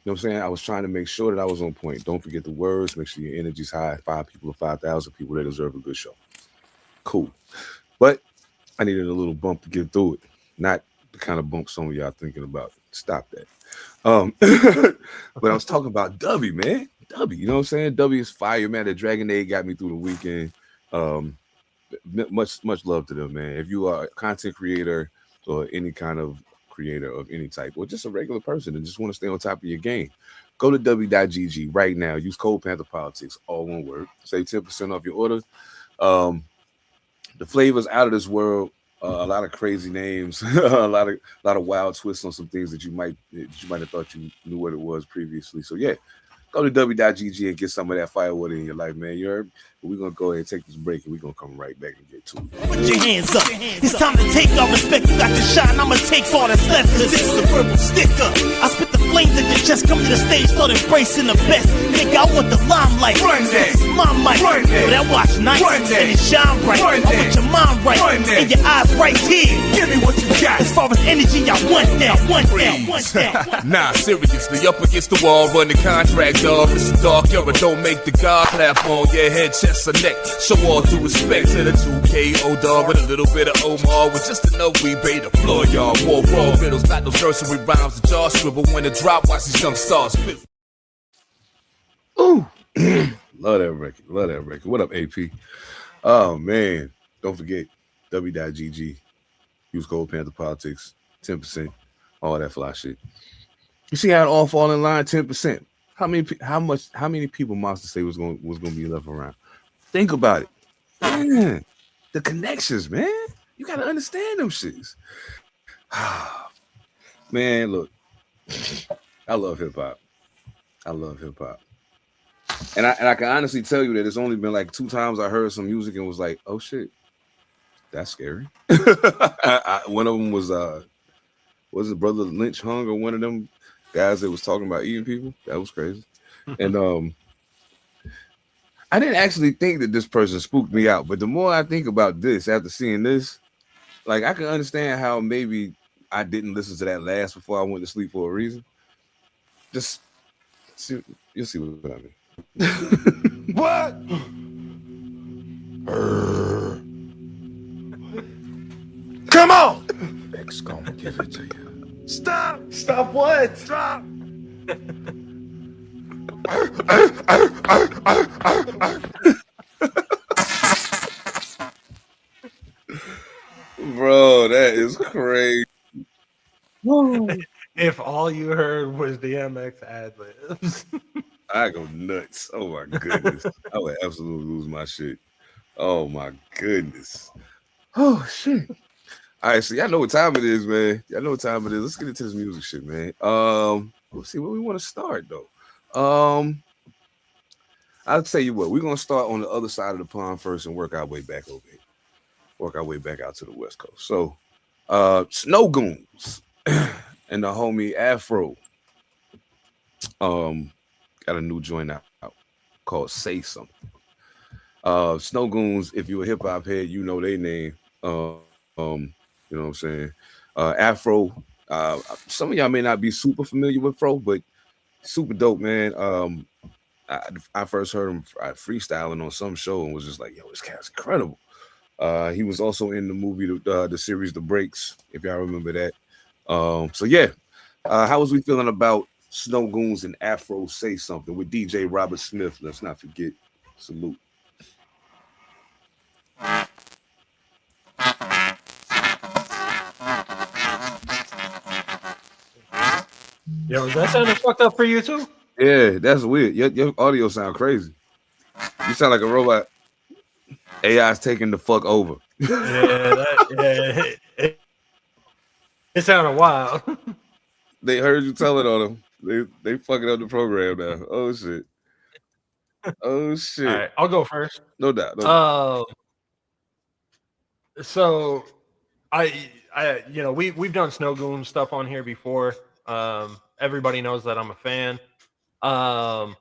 You know what I'm saying? I was trying to make sure that I was on point. Don't forget the words. Make sure your energy's high. 5 people or 5,000 people, they deserve a good show. Cool. But I needed a little bump to get through it. Not the kind of bump some of y'all thinking about. Stop that. But I was talking about W, man. W, you know what I'm saying? W is fire, man. The Dragon Age got me through the weekend. Much love to them, man. If you are a content creator or any kind of creator of any type, or just a regular person and just want to stay on top of your game, go to w.gg right now. Use code Pantha Politix, all one word. Save 10% off your order. The flavors out of this world. A lot of crazy names, a lot of wild twists on some things that you might have thought you knew what it was previously. So yeah, go to w.gg and get some of that firewater in your life, man. You heard? But we're gonna go ahead and take this break, and we're gonna come right back and get to it. Put your hands up. It's time to take our respect. You got to shine. I'ma take all that's left. Cause this is a verbal sticker. I spit the flames at your chest. Come to the stage, start embracing the best. Nigga, I want the limelight. Run that. This is my mic. Run that. But I watch nice and it shine bright. I want your mind right and your eyes right here. Give me what you got. As far as energy, I want that. Want that. Nah, seriously, up against the wall, run the contract, dog. This is dark era, don't make the God clap on your head, chest, or neck. Show all due respect to the 2KO dog with a little bit of Omar with just enough we pay the floor, y'all. War raw riddles, got those nursery rhymes that y'all scribble when the drop. Watch these young stars spit. Ooh, love that record. Love that record. What up, AP? Oh man, don't forget w.gg. Use code Pantha Politix, 10% all that fly shit. You see how it all fall in line? 10%. How many people Monster say was gonna be left around? Think about it, man. The connections, man. You gotta understand them shits. Man, look, I love hip hop. And I can honestly tell you that it's only been like 2 times I heard some music and was like, oh shit, that's scary. One of them was it Brother Lynch Hung or one of them guys that was talking about eating people? That was crazy. And I didn't actually think that this person spooked me out, but the more I think about this after seeing this, like I can understand how maybe I didn't listen to that last before I went to sleep for a reason. Just see, you'll see what I mean. What? Come on! X gonna give it to you. Stop! Stop what? Stop! Bro, that is crazy. If all you heard was the MX ad libs. I go nuts. Oh my goodness. I would absolutely lose my shit. Oh my goodness. Oh shit. All right, so y'all know what time it is, man. Y'all know what time it is. Let's get into this music shit, man. Let's see where we want to start though. I'll tell you what, we're gonna start on the other side of the pond first and work our way back over here. Work our way back out to the West Coast. So Snow Goons and the homie a.f.r.o. Got a new joint out called Say Something. Snow Goons, if you're a hip hop head, you know their name. You know what I'm saying? a.f.r.o. Some of y'all may not be super familiar with Fro, but super dope, man. I first heard him freestyling on some show and was just like, yo, this cat's incredible. He was also in the movie, the series The Breaks, if y'all remember that. So yeah, how was we feeling about Snow Goons and a.f.r.o. Say Something with DJ Robert Smith? Let's not forget. Salute. Yo, is that sounding fucked up for you too? Yeah, that's weird. Your audio sound crazy. You sound like a robot. AI's taking the fuck over. It sounded wild. They heard you tell it on them. They fucking up the program now. Oh shit. Oh shit. All right, I'll go first. No doubt. So I we've done Snow Goon stuff on here before. Everybody knows that I'm a fan. I've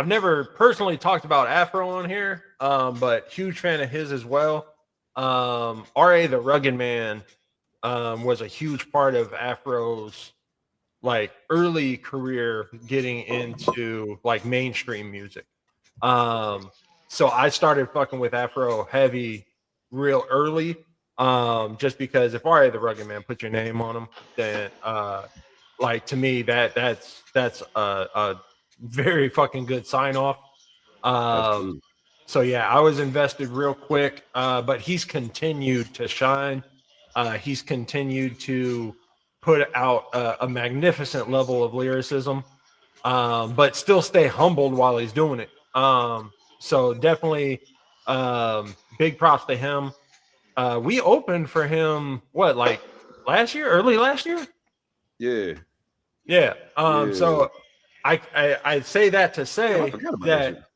never personally talked about a.f.r.o. on here, but huge fan of his as well. R.A. the Rugged Man was a huge part of a.f.r.o.'s like early career getting into like mainstream music. So I started fucking with a.f.r.o. heavy real early. Just because if R.A. the Rugged Man put your name on him, then like to me that's a very fucking good sign off. So yeah, I was invested real quick, but he's continued to shine. He's continued to put out a magnificent level of lyricism, but still stay humbled while he's doing it. So definitely big props to him. We opened for him, like early last year? Yeah. So I say that to say that,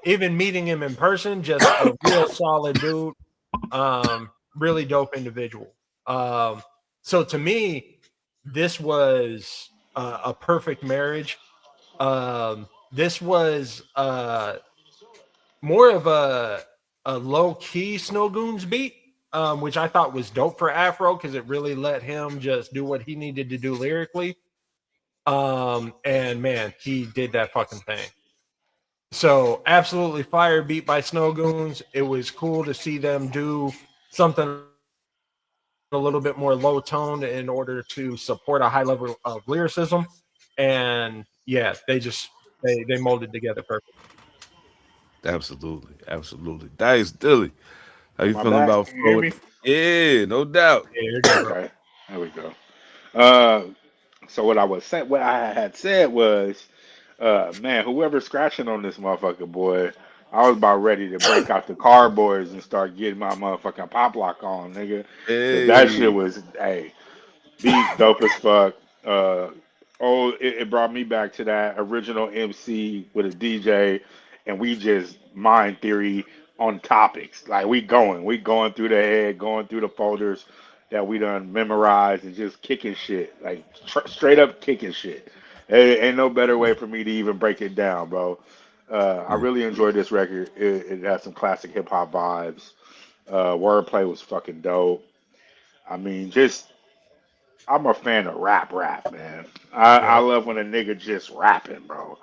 even meeting him in person, just a real solid dude, really dope individual. So to me, this was a perfect marriage. This was more of a low-key Snow Goons beat, which I thought was dope for a.f.r.o. because it really let him just do what he needed to do lyrically. And man, he did that fucking thing. So absolutely fire beat by Snow Goons. It was cool to see them do something a little bit more low toned in order to support a high level of lyricism. And yeah, they molded together perfect. Absolutely. Dyce Dylli. How you feeling about Fro? Yeah, no doubt. Yeah, you're good, bro. There we go. So what I had said was, man, whoever's scratching on this motherfucker, boy, I was about ready to break out the cardboards and start getting my motherfucking pop lock on, nigga. Cause that shit Hey, was, hey, beats dope as fuck. Uh, it brought me back to that original MC with a DJ, and we just mind theory on topics. Like we going through the head, going through the folders that we done memorized, and just kicking shit, like straight up kicking shit. Ain't no better way for me to even break it down, bro. I really enjoyed this record. It had some classic hip hop vibes. Wordplay was fucking dope. I mean, just I'm a fan of rap, man. I Yeah. love when a nigga just rapping, bro.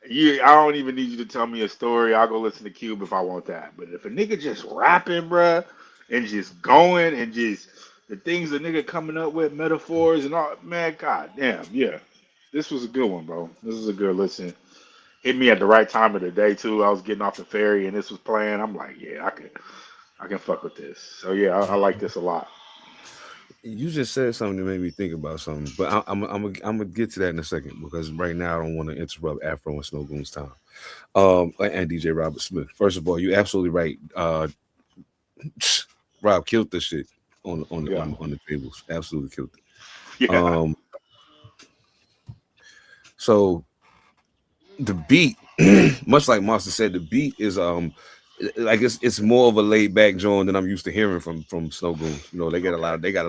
I don't even need you to tell me a story. I'll go listen to Cube if I want that. But if a nigga just rapping, bruh, and just going and just the things the nigga coming up with, metaphors and all, man, god damn, yeah. This was a good one, bro. This is a good listen. Hit me at the right time of the day too. I was getting off the ferry and this was playing. I'm like, yeah, I can fuck with this. So yeah, I like this a lot. you just said something that made me think about something, but I'm gonna get to that in a second because right now I don't want to interrupt Afro and Snow Goon's time. And DJ Robert Smith. First of all, you're absolutely right. Rob killed this shit Yeah. on the tables. Absolutely killed it. Yeah. So the beat, much like Monster said, the beat is like it's more of a laid back joint than I'm used to hearing from Snow Goons. You know, they got a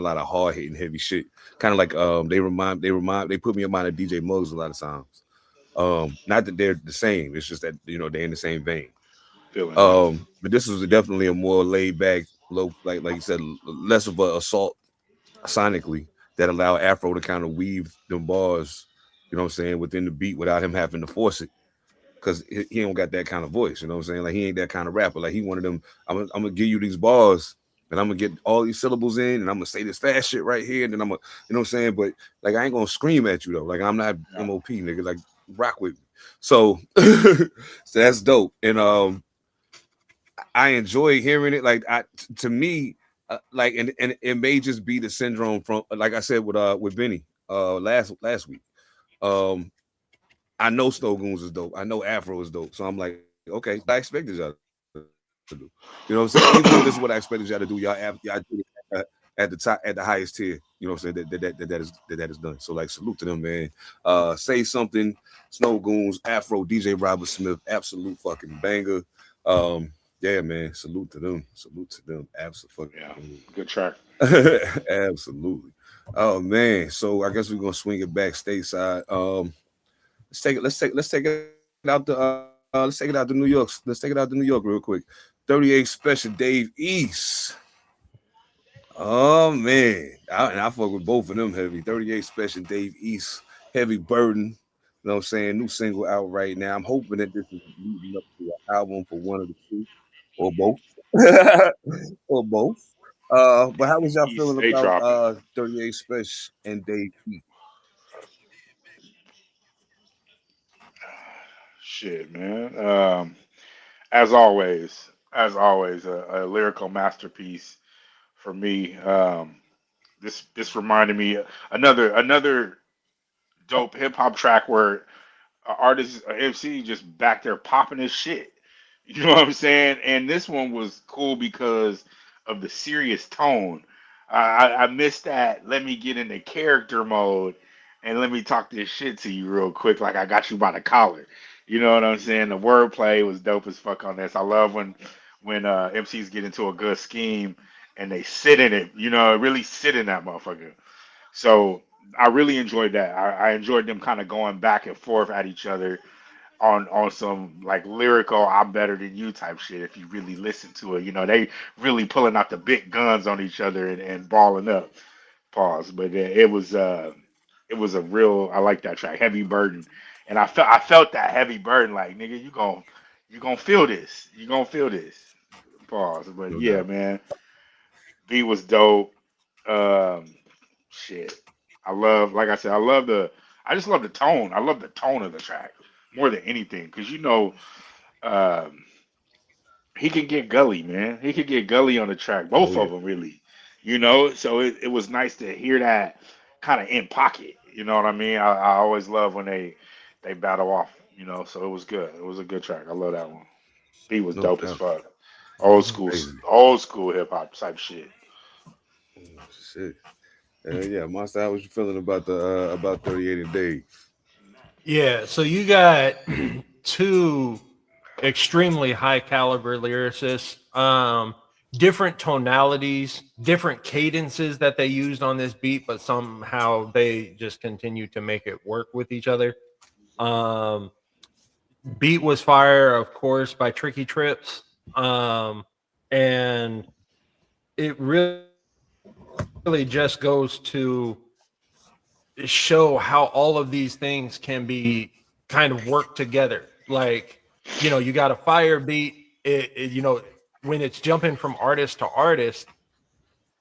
lot of hard hitting heavy shit. Kind of like they put me in mind of DJ Muggs a lot of times. Not that they're the same, it's just that they're in the same vein. Feeling that. But this was definitely a more laid back, low, like you said, less of a assault sonically that allowed Afro to kind of weave them bars, you know what I'm saying, within the beat without him having to force it. Cause he don't got that kind of voice, you know what I'm saying? Like he ain't that kind of rapper. Like he one of them, I'm gonna give you these bars and I'm gonna get all these syllables in and I'm gonna say this fast shit right here, and then I'm gonna, you know what I'm saying? But like I ain't gonna scream at you though. Like I'm not MOP nigga, like rock with me. So so that's dope. And I enjoy hearing it. Like to me, like and it may just be the syndrome from like I said with Benny last week. I know Snow Goons is dope. I know Afro is dope. So I'm like, okay, I expected y'all to do. You know what I'm saying? Even though this is what I expected y'all to do, y'all do it at the top, at the highest tier. You know what I'm saying? That is done. So like, salute to them, man. Say something, Snow Goons, Afro, DJ Robert Smith, absolute fucking banger. Yeah, man. Salute to them. Salute to them. Absolutely. Yeah. Good track. Absolutely. Oh man. So I guess we're gonna swing it back stateside. Let's take it out to New York. Let's take it out to New York real quick. 38 Special Dave East. Oh man, I fuck with both of them heavy. 38 Special Dave East, Heavy Burden. You know what I'm saying? New single out right now. I'm hoping that this is leading up to an album for one of the two, or both, or both. But how was y'all feeling Stay about dropping. 38 Special and Dave East? Shit, man. As always, a lyrical masterpiece for me. This reminded me another dope hip hop track where artist MC just back there popping his shit. You know what I'm saying? And this one was cool because of the serious tone. I missed that. Let me get into character mode and let me talk this shit to you real quick, like I got you by the collar. You know what I'm saying? The wordplay was dope as fuck on this. I love when MCs get into a good scheme and they sit in it. You know, really sit in that motherfucker. So I really enjoyed that. I enjoyed them kind of going back and forth at each other on some like lyrical "I'm better than you" type shit. If you really listen to it, you know they really pulling out the big guns on each other and balling up. Pause. But it was a real. I like that track, Heavy Burden, and I felt that heavy burden. Like nigga, you gonna feel this. You gonna feel this. Pause. But No yeah, doubt. man, beat was dope. Um, shit. Like I said, I just love the tone. I love the tone of the track more than anything. Cause um, he can get gully, man. He could get gully on the track. Oh Both yeah. of them really. you know. So it was nice to hear that kind of in pocket. You know what I mean? I always love when they battle off. You know, so it was good. It was a good track. I love that one. Beat was No dope as doubt. fuck. Crazy. Old school hip hop type shit. Shit. Yeah, Monster, how was you feeling about the about 38 and Dave? Yeah, so you got two extremely high caliber lyricists, different tonalities, different cadences that they used on this beat, but somehow they just continue to make it work with each other. Beat was fire, of course, by Tricky Trips. And it really just goes to show how all of these things can be kind of work together. Like, you know, you got a fire beat, you know, when it's jumping from artist to artist,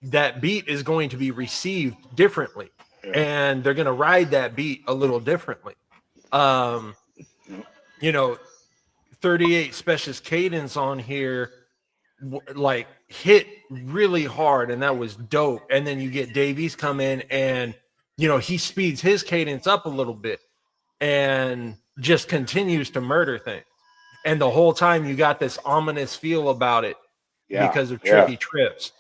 that beat is going to be received differently. Yeah. And they're going to ride that beat a little differently. You know, 38 Special's cadence on here like hit really hard, and that was dope. And then you get Davies come in, and you know, he speeds his cadence up a little bit and just continues to murder things. And the whole time you got this ominous feel about it because of Tricky Trips.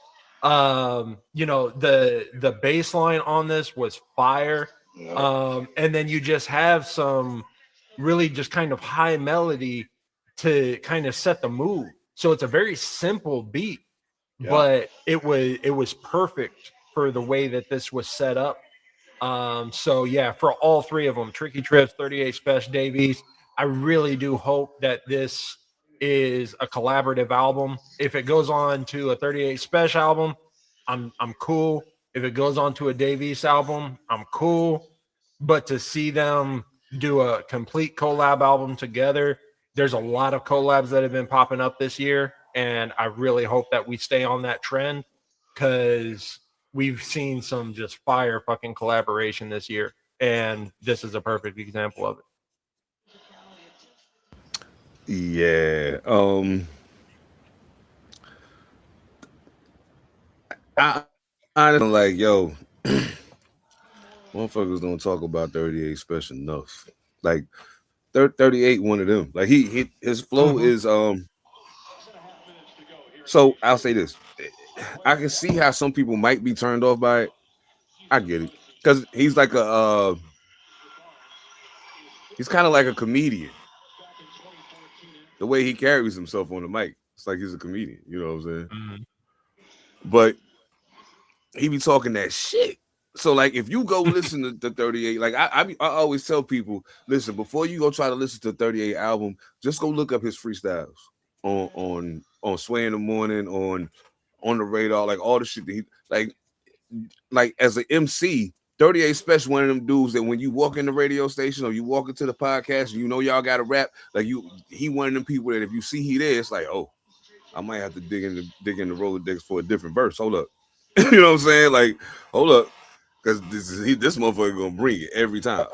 You know, the bass line on this was fire. And then you just have some really just kind of high melody to kind of set the mood. So it's a very simple beat, but it was perfect for the way that this was set up. So yeah, for all three of them, Tricky Trips, 38 Special, Davies, I really do hope that this is a collaborative album. If it goes on to a 38 Special album, I'm cool. If it goes on to a Davies album, I'm cool. But to see them do a complete collab album together, there's a lot of collabs that have been popping up this year, and I really hope that we stay on that trend because we've seen some just fire fucking collaboration this year, and this is a perfect example of it. Yeah. I don't like, yo, motherfuckers don't talk about 38 Special enough. Like 38, one of them. Like his flow is so I'll say this. I can see how some people might be turned off by it. I get it. Because he's like he's kind of like a comedian. The way he carries himself on the mic. It's like he's a comedian, you know what I'm saying? Mm-hmm. But he be talking that shit. So like if you go listen to 38, like I always tell people, listen, before you go try to listen to 38 album, just go look up his freestyles on Sway in the Morning, on the Radar, like all the shit that he like as an MC, 38 Special, one of them dudes that when you walk in the radio station or you walk into the podcast, you know y'all got to rap. Like he one of them people that if you see he there, it's like, oh, I might have to dig in the Rolodex for a different verse. Hold up. You know what I'm saying? Like, hold up. Because this motherfucker gonna bring it every time.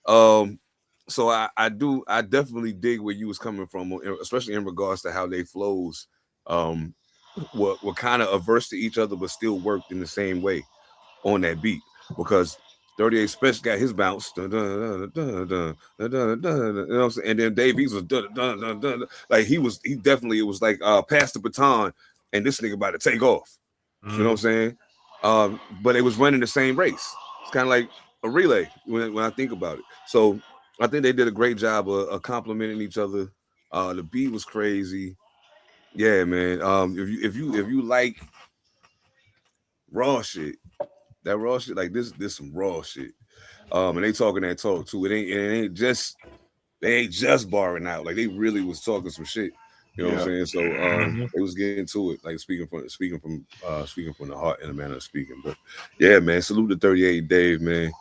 So I definitely dig where you was coming from, especially in regards to how they flows were kind of averse to each other, but still worked in the same way on that beat. Because 38 Special got his bounce, you know what I'm saying? And then Davies was like he definitely, it was like pass the baton, and this nigga about to take off. You know what I'm saying? But it was running the same race. It's kind of like a relay when I think about it. So I think they did a great job of complimenting each other. The beat was crazy. Yeah, man. If you like raw shit, that raw shit, like this some raw shit. And they talking that talk too. They ain't just barring out. Like they really was talking some shit. You know what I'm saying? So they was getting to it, like speaking from the heart in a manner of speaking. But yeah, man, salute to 38 Dave, man.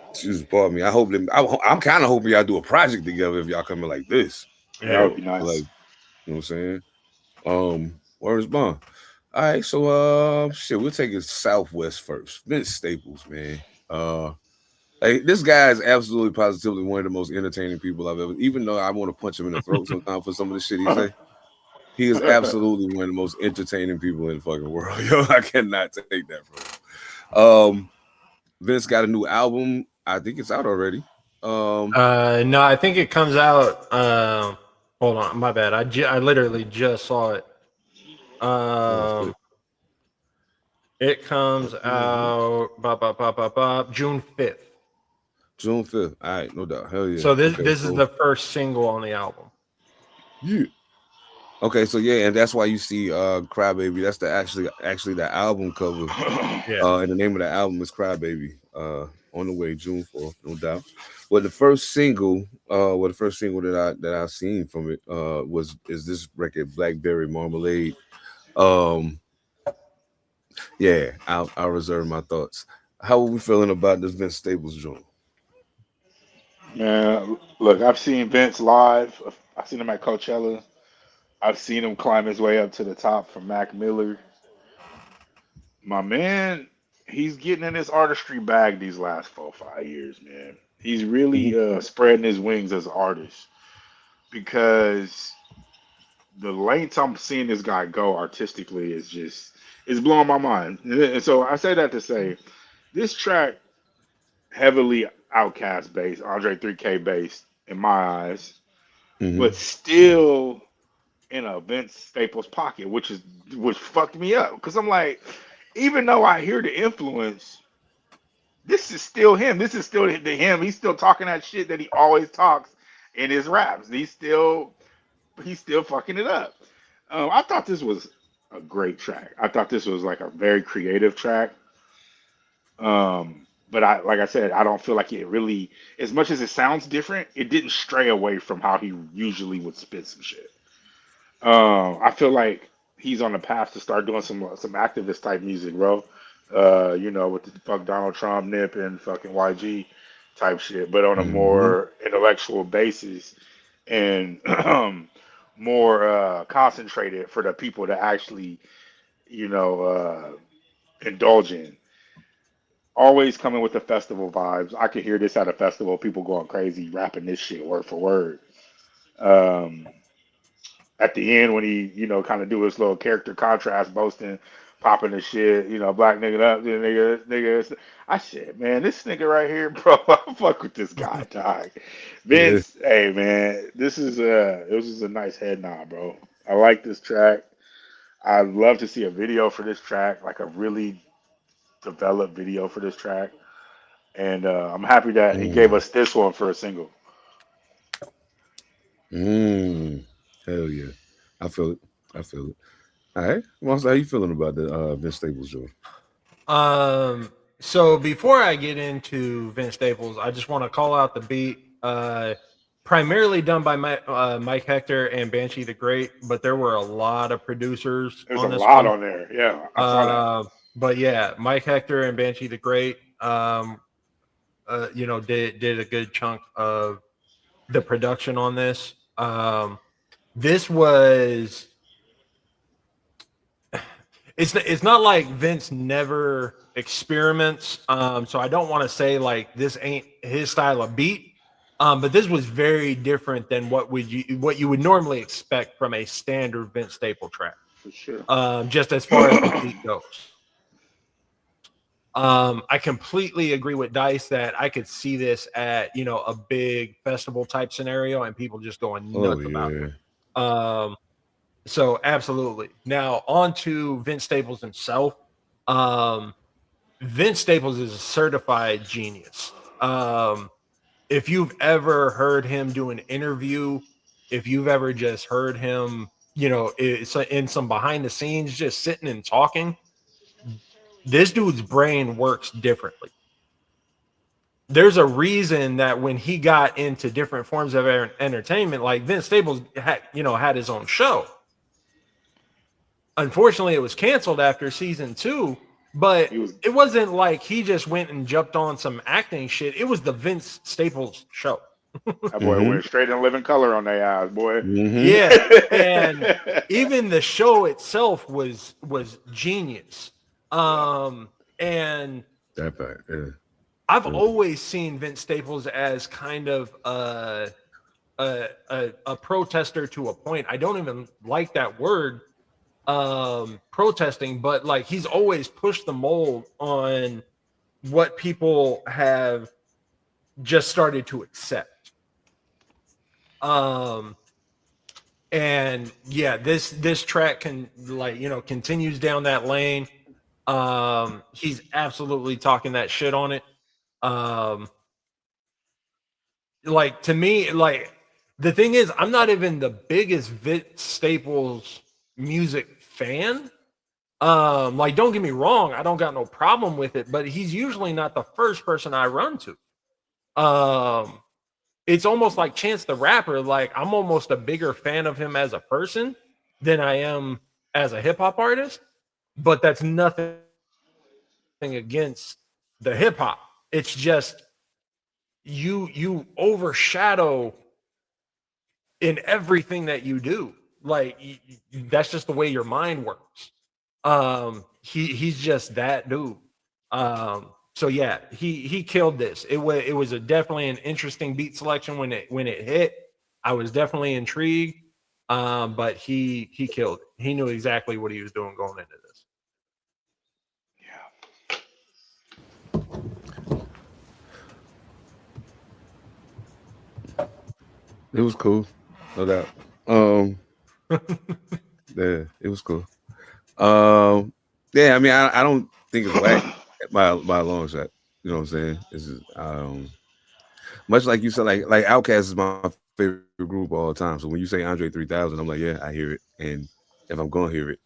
Excuse me, pardon me. I'm kind of hoping y'all do a project together if y'all coming like this. Yeah, that would be nice. Like, you know what I'm saying? Where's Bond? All right, so shit, we'll take it Southwest first. Vince Staples, man. Like, this guy is absolutely positively one of the most entertaining people I've ever, even though I want to punch him in the throat sometimes for some of the shit he say. He is absolutely one of the most entertaining people in the fucking world. Yo, I cannot take that from him. Vince got a new album. I think it's out already. No, I think it comes out. Hold on, my bad. I literally just saw it. It comes out June 5th. June 5th. All right, no doubt. Hell yeah. So this is the first single on the album. Yeah. Okay, so yeah, and that's why you see Crybaby. That's the actually the album cover. Yeah. And the name of the album is Crybaby. On the way, June 4th, no doubt. Well, the first single that I've seen from it is this record, Blackberry Marmalade. Yeah, I'll reserve my thoughts. How are we feeling about this Vince Staples joint? Man, look, I've seen Vince live. I've seen him at Coachella. I've seen him climb his way up to the top from Mac Miller. My man, he's getting in his artistry bag these last 4-5 years, man. He's really spreading his wings as an artist, because the lengths I'm seeing this guy go artistically is blowing my mind. And so I say that to say, this track, heavily Outkast based, Andre 3K based in my eyes, but still in a Vince Staples pocket, which fucked me up, because I'm like, even though I hear the influence, this is still him. This is still him. He's still talking that shit that he always talks in his raps. He's still fucking it up. I thought this was a great track. I thought this was like a very creative track. But like I said, I don't feel like it really, as much as it sounds different, it didn't stray away from how he usually would spit some shit. I feel like he's on the path to start doing some activist type music, bro. With the fuck Donald Trump, Nip, and fucking YG type shit, but on a more intellectual basis and more concentrated for the people to actually, indulge in. Always coming with the festival vibes. I could hear this at a festival, people going crazy, rapping this shit word for word. At the end, when he, kind of do his little character contrast, boasting, popping the shit, black nigga up, nigga. I said, man, this nigga right here, bro, I fuck with this guy, dog. Vince, hey, man, this is a nice head nod, bro. I like this track. I'd love to see a video for this track, like a really developed video for this track. And I'm happy that he gave us this one for a single. Hell yeah. I feel it. All right. Monster, how you feeling about the Vince Staples joint? So before I get into Vince Staples, I just want to call out the beat. Primarily done by Mike Hector and Banshee the Great, but there were a lot of producers. There's a lot on there. Yeah. I saw that. But yeah, Mike Hector and Banshee the Great, did a good chunk of the production on this. This was, it's not like Vince never experiments. So I don't want to say like this ain't his style of beat. But this was very different than what you would normally expect from a standard Vince Staples track. For sure. Just as far as the beat goes. I completely agree with Dyce that I could see this at, a big festival type scenario and people just going nuts about it. So absolutely. Now on to Vince Staples himself. Vince Staples is a certified genius. If you've ever heard him do an interview, if you've ever just heard him, in some behind the scenes, just sitting and talking, this dude's brain works differently. There's a reason that when he got into different forms of entertainment, like Vince Staples had his own show. Unfortunately, it was canceled after season 2. But it wasn't like he just went and jumped on some acting shit. It was the Vince Staples show. That boy went straight in living color on their eyes, boy. Yeah, and even the show itself was genius. And that part, yeah. I've always seen Vince Staples as kind of a protester to a point. I don't even like that word, protesting, but like he's always pushed the mold on what people have just started to accept. And yeah, this track can, like, you know, continues down that lane. He's absolutely talking that shit on it. Like, to me, like, the thing is, I'm not even the biggest Vince Staples music fan. Like, don't get me wrong, I don't got no problem with it, but he's usually not the first person I run to. It's almost like Chance the Rapper. Like, I'm almost a bigger fan of him as a person than I am as a hip hop artist, but that's nothing against the hip hop. It's just you overshadow in everything that you do. Like, that's just the way your mind works. He's just that dude. So yeah, he killed this. It was definitely an interesting beat selection when it hit. I was definitely intrigued, but he killed it. He knew exactly what he was doing going into this. It was cool, no doubt. Yeah, it was cool. Yeah, I mean, I don't think it's whack by a long shot. You know what I'm saying? This is much like you said, like Outkast is my favorite group of all time. So when you say Andre 3000, I'm like, yeah, I hear it. And if I'm gonna hear it,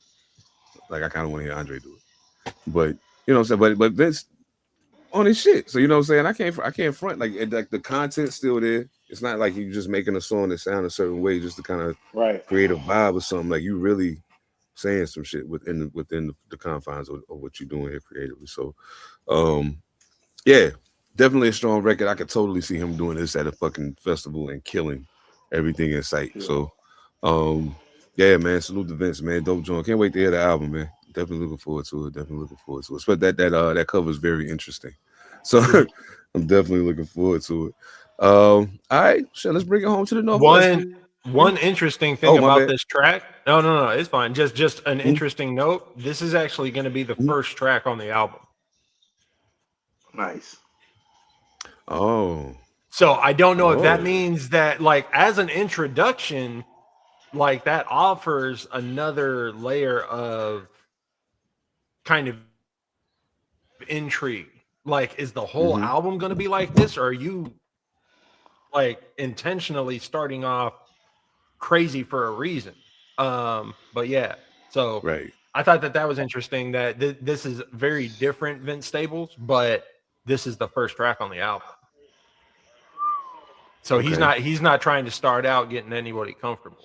like, I kind of want to hear Andre do it. But you know what I'm saying? But Vince on his shit. So you know what I'm saying? I can't front, like the content's still there. It's not like you just making a song that sound a certain way just to kind of create a vibe or something. Like, you really saying some shit within the confines of what you're doing here creatively. So yeah, definitely a strong record. I could totally see him doing this at a fucking festival and killing everything in sight. Yeah. So yeah, man, salute to Vince, man. Dope joint. Can't wait to hear the album, man. Definitely looking forward to it. But that cover is very interesting. So I'm definitely looking forward to it. All right, so let's bring it home to the Northwest. One interesting thing about this track. No, it's fine. Just an interesting note. This is actually going to be the first track on the album. Nice. Oh. So I don't know if that means that, like, as an introduction, like, that offers another layer of kind of intrigue. Like, is the whole album going to be like this, or are you, like, intentionally starting off crazy for a reason? But yeah, so I thought that was interesting, that this is very different Vince Staples, but this is the first track on the album. So he's not trying to start out getting anybody comfortable.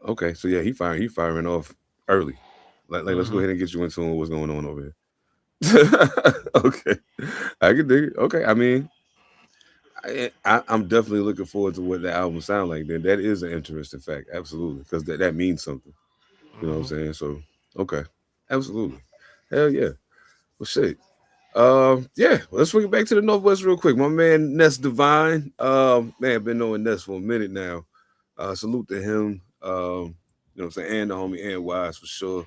Okay, so yeah, he firing off early. Like let's go ahead and get you into what's going on over here. Okay, I can dig it. Okay, I mean, I'm definitely looking forward to what the album sound like. Then that is an interesting fact, absolutely, because that means something. You know what I'm saying? So okay, absolutely, hell yeah. Well, shit. Yeah, let's swing it back to the Northwest real quick. My man Ness Divine, man, been knowing Ness for a minute now. Salute to him. You know what I'm saying, and the homie and Wise for sure.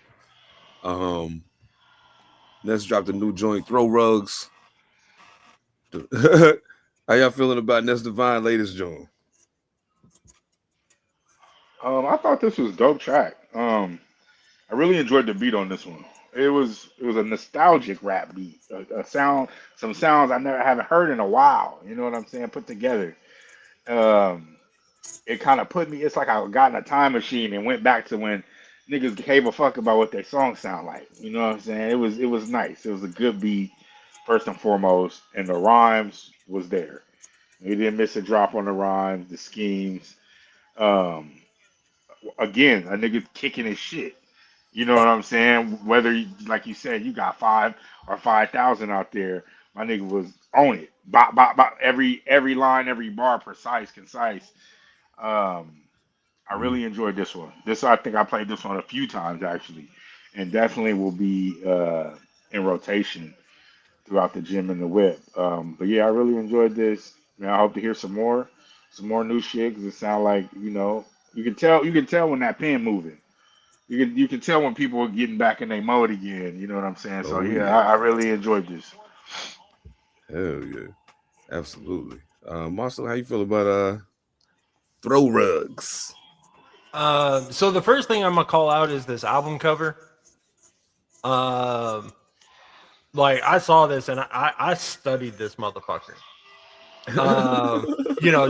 Ness dropped a new joint, Throwrugz. How y'all feeling about Ness Divine latest joint? I thought this was a dope track. I really enjoyed the beat on this one. It was a nostalgic rap beat, some sounds I haven't heard in a while. You know what I'm saying? Put together. It kind of put me. It's like I got in a time machine and went back to when niggas gave a fuck about what their songs sound like. You know what I'm saying? It was nice. It was a good beat, first and foremost, and the rhymes was there. He didn't miss a drop on the rhymes, the schemes. Again, a nigga kicking his shit. You know what I'm saying? Whether, like you said, you got 5 or 5,000 out there, my nigga was on it. Bop, bop, bop. Every line, every bar, precise, concise. I really enjoyed this one. I think I played this one a few times, actually, and definitely will be in rotation throughout the gym and the whip. But yeah, I really enjoyed this. Man, I hope to hear some more new shit. Cause it sounds like you can tell when that pen moving. You can tell when people are getting back in their mode again. You know what I'm saying? So Oh yeah, yeah. I really enjoyed this. Hell yeah. Absolutely. Marcel, how you feel about Throwrugz? So the first thing I'm gonna call out is this album cover. Like I saw this and I studied this motherfucker.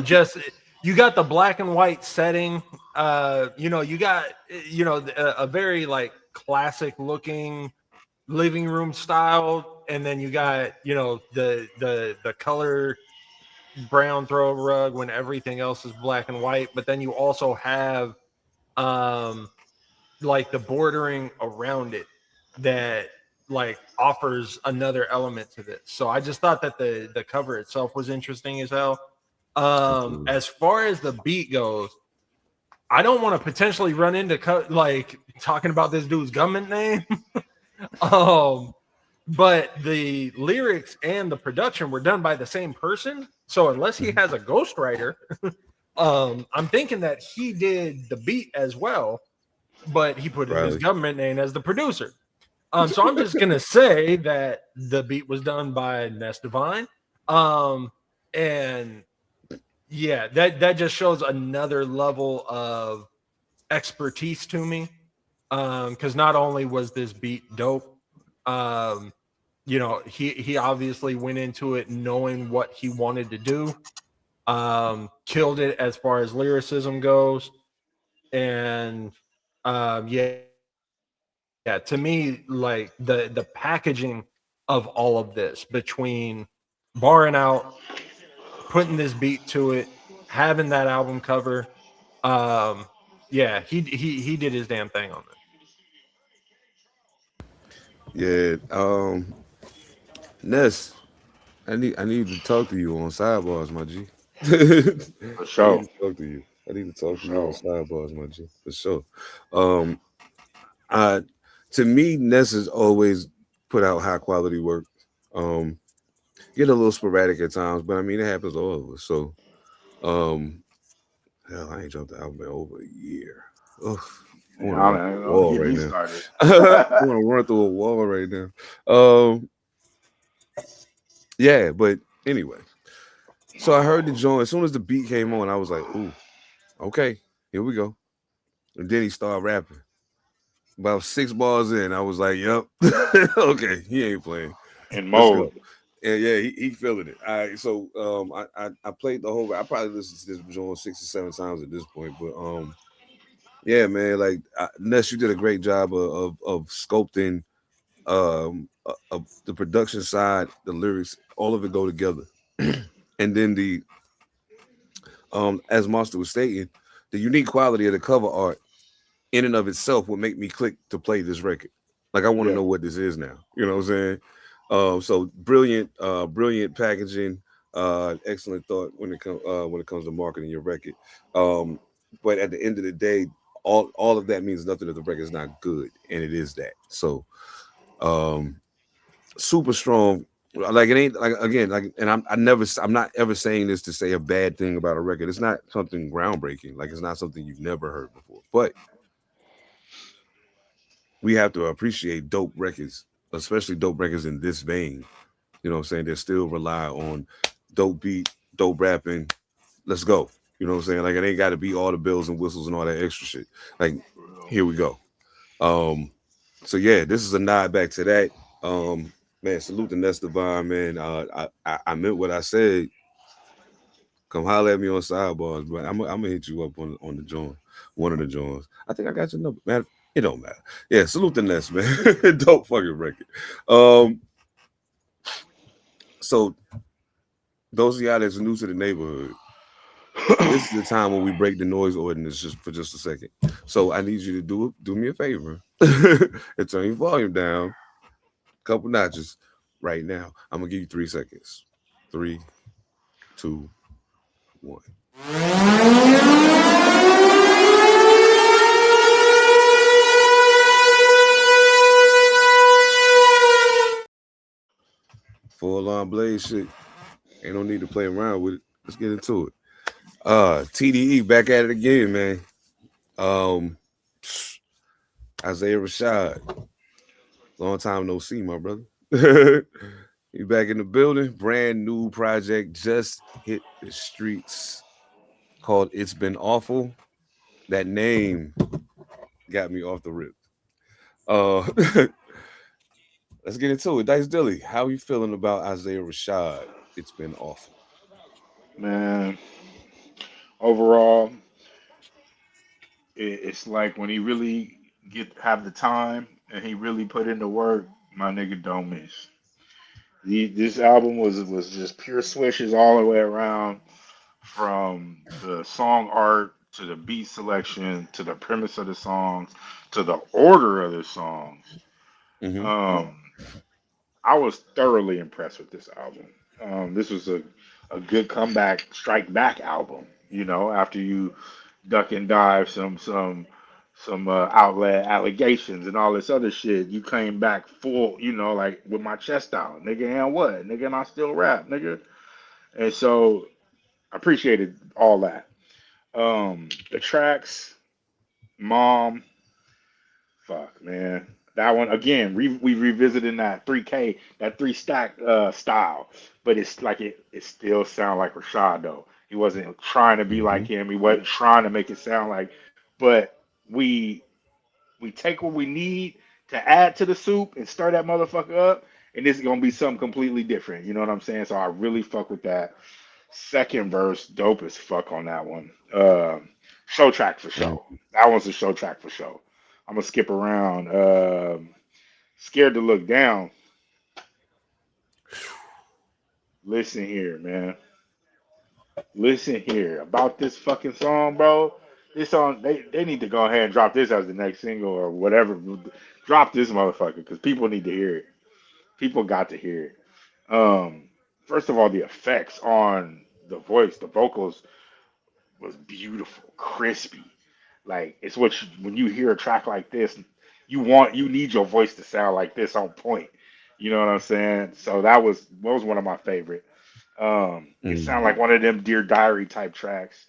Just you got the black and white setting. You got a very like classic looking living room style, and then you got the color brown throw rug when everything else is black and white. But then you also have like the bordering around it that like offers another element to this. So I just thought that the cover itself was interesting as hell. As far as the beat goes, I don't want to potentially run into like talking about this dude's government name. But the lyrics and the production were done by the same person. So unless he has a ghostwriter, I'm thinking that he did the beat as well, but he put in his government name as the producer. So I'm just gonna say that the beat was done by Ness Divine. And yeah, that just shows another level of expertise to me. Because not only was this beat dope, he obviously went into it knowing what he wanted to do. Killed it as far as lyricism goes. And to me, like the packaging of all of this, between barring out, putting this beat to it, having that album cover, he did his damn thing on Yeah. it. Ness, I need to talk to you on sidebars, my G. For sure. I need to talk to you. I need to talk to you on sidebars, my G. For sure. To me, Ness has always put out high quality work. Get a little sporadic at times, but I mean it happens to all of us. So hell, I ain't jumped the album in over a year. Ugh. I want to run through a wall right now. I want to run through a wall right now. Yeah, but anyway. So I heard the joint. As soon as the beat came on, I was like, ooh, okay, here we go. And then he started rapping. About 6 bars in, I was like, yep. Okay, he ain't playing. In mode. And yeah, he feeling it. All right, so I played the whole. I probably listened to this joint 6 or 7 times at this point, but yeah, man, like Ness, you did a great job of sculpting the production side, the lyrics, all of it go together. And then the as Monster was stating, the unique quality of the cover art in and of itself would make me click to play this record. Like I want to know what this is now. You know what I'm saying? So brilliant packaging, excellent thought when it comes to marketing your record. But at the end of the day, all of that means nothing if the record is not good, and it is that. So super strong. Like it ain't like again, like, and I'm not ever saying this to say a bad thing about a record. It's not something groundbreaking. Like it's not something you've never heard before. But we have to appreciate dope records, especially dope records in this vein. You know what I'm saying? They still rely on dope beat, dope rapping. Let's go. You know what I'm saying? Like it ain't got to be all the bells and whistles and all that extra shit. Like here we go. So yeah, this is a nod back to that. Man, salute to Ness Divine, man. I meant what I said. Come holler at me on sidebars, but I'm gonna hit you up on the joint, one of the joints. I think I got your number, man. It don't matter. Yeah, salute to Ness, man. Dope fucking record. So those of y'all that's new to the neighborhood, this is the time when we break the noise ordinance for just a second. So I need you to do me a favor and turn your volume down. Couple notches right now. I'm gonna give you 3 seconds. 3, 2, 1. Blaze shit. Ain't no need to play around with it. Let's get into it. TDE back at it again, man. Isaiah Rashad. Long time no see, my brother. You back in the building. Brand new project just hit the streets called It's Been Awful. That name got me off the rip. Let's get into it. Dyce Dylli, how you feeling about Isaiah Rashad? It's Been Awful. Man, overall, it's like when he really have the time and he really put in the work, my nigga don't miss. This album was just pure swishes all the way around, from the song art to the beat selection to the premise of the songs to the order of the songs. Mm-hmm. I was thoroughly impressed with this album. This was a good comeback, strike back album. You know, after you duck and dive some outlet allegations and all this other shit, you came back full. You know, like with my chest out, nigga, and what, nigga, and I still rap, nigga. And so I appreciated all that. The tracks, Mom, fuck, man. That one again. We revisiting that 3K, that three stack style, but it's like it still sound like Rashad though. He wasn't trying to be like him. He wasn't trying to make it sound like. But we we take what we need to add to the soup and stir that motherfucker up, and this is gonna be something completely different. You know what I'm saying? So I really fuck with that. Second verse, dope as fuck on that one. Show track for show. That one's a show track for show. I'm gonna skip around. Scared to look down. Listen here, man. Listen here about this fucking song, bro. This song, they need to go ahead and drop this as the next single or whatever. Drop this motherfucker because people need to hear it. People got to hear it. First of all, the effects on the voice, the vocals was beautiful, crispy. Like it's what when you hear a track like this, you need your voice to sound like this on point. You know what I'm saying? So that was one of my favorite. It sounded like one of them Dear Diary type tracks.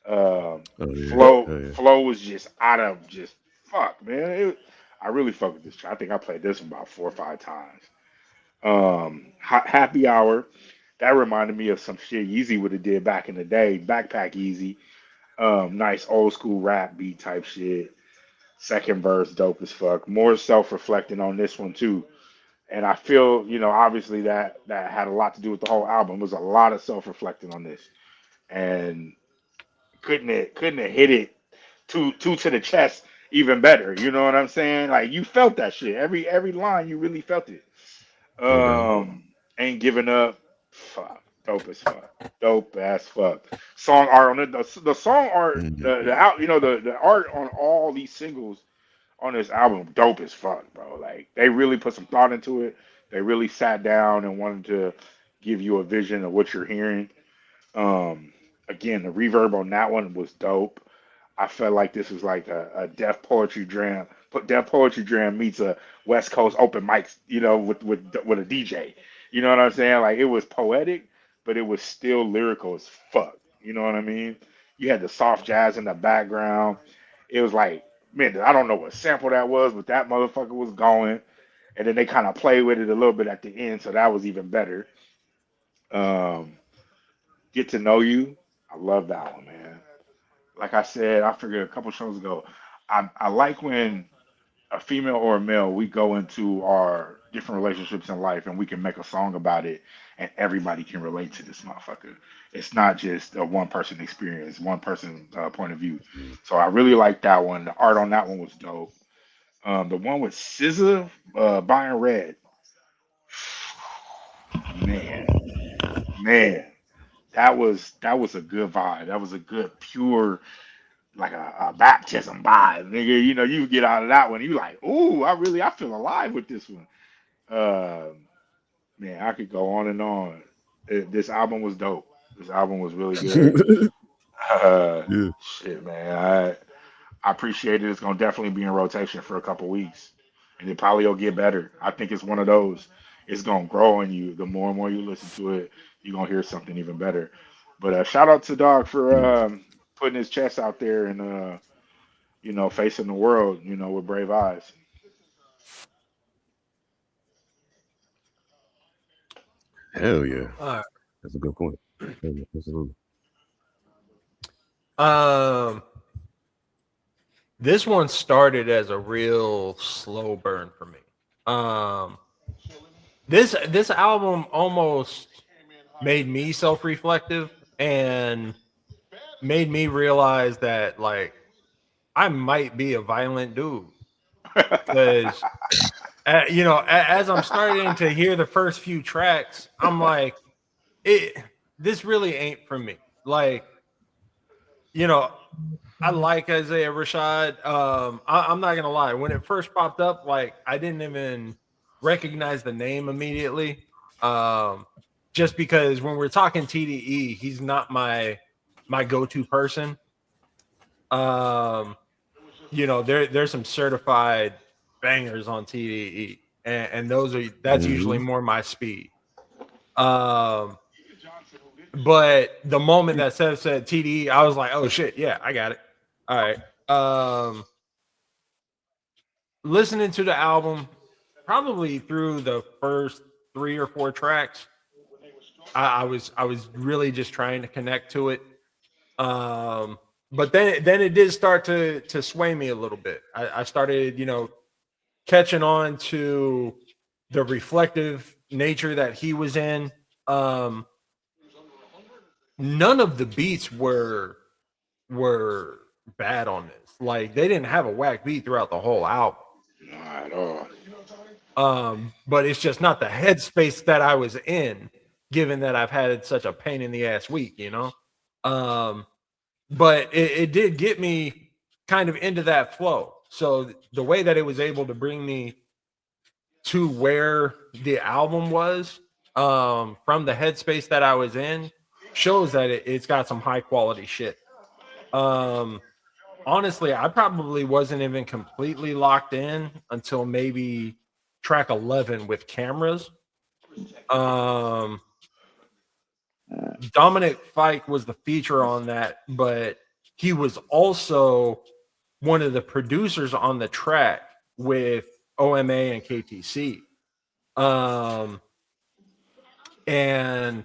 Flow was just out of just fuck, man. I really fuck with this track. I think I played this one about 4 or 5 times. Happy Hour. That reminded me of some shit Yeezy would have did back in the day. Backpack Yeezy. Nice old school rap beat type shit. Second verse, dope as fuck. More self-reflecting on this one too. And I feel, obviously that had a lot to do with the whole album. There was a lot of self-reflecting on this. And couldn't it hit it two to the chest even better. You know what I'm saying? Like you felt that shit. Every line you really felt it. Ain't giving up. Fuck. Dope as fuck. Dope as fuck. Song art on it. The song art, the art on all these singles on this album, dope as fuck, bro. Like they really put some thought into it. They really sat down and wanted to give you a vision of what you're hearing. Again, the reverb on that one was dope. I felt like this was like a Def Poetry Jam. Def Poetry Jam meets a West Coast open mics, with a DJ. You know what I'm saying? Like it was poetic, but it was still lyrical as fuck. You know what I mean? You had the soft jazz in the background. It was like, man, I don't know what sample that was, but that motherfucker was going. And then they kind of played with it a little bit at the end, so that was even better. Get to Know You. I love that one, man. Like I said, I figured a couple shows ago, I like when a female or a male, we go into our different relationships in life and we can make a song about it and everybody can relate to this motherfucker. It's not just a one person experience, one person point of view. So I really like that one. The art on that one was dope. The one with SZA, Buying Red. Man, that was a good vibe. That was a good pure like a baptism vibe, nigga. You get out of that one, you like, ooh, I feel alive with this one. Man, I could go on and on. This album was dope. This album was really good. Shit, man, I appreciate it. It's gonna definitely be in rotation for a couple weeks, and it probably will get better. I think it's one of those. it's gonna grow on you. The more and more you listen to it, you're gonna hear something even better. But shout out to Dog for putting his chest out there and facing the world, with brave eyes. Hell yeah. All right. That's a good point. Absolutely. This one started as a real slow burn for me. This album almost made me self-reflective and made me realize that, like, I might be a violent dude. Because, as I'm starting to hear the first few tracks, I'm like, this really ain't for me. Like, I like Isaiah Rashad. I'm not gonna lie. When it first popped up, like, I didn't even recognize the name immediately. Just because when we're talking TDE, he's not my go-to person. There's some certified bangers on TDE, and that's usually more my speed. But the moment that said TDE, I was like, oh shit, yeah, I got it. All right. Listening to the album, probably through the first 3 or 4 tracks, I was really just trying to connect to it. But then it did start to sway me a little bit. I started, catching on to the reflective nature that he was in. None of the beats were bad on this. Like, they didn't have a whack beat throughout the whole album. Not at all. But it's just not the headspace that I was in, given that I've had such a pain in the ass week, But it did get me kind of into that flow. So the way that it was able to bring me to where the album was, from the headspace that I was in, shows that it's got some high quality shit. Honestly, I probably wasn't even completely locked in until maybe track 11 with Cameras. Dominic Fike was the feature on that, but he was also one of the producers on the track with OMA and KTC. And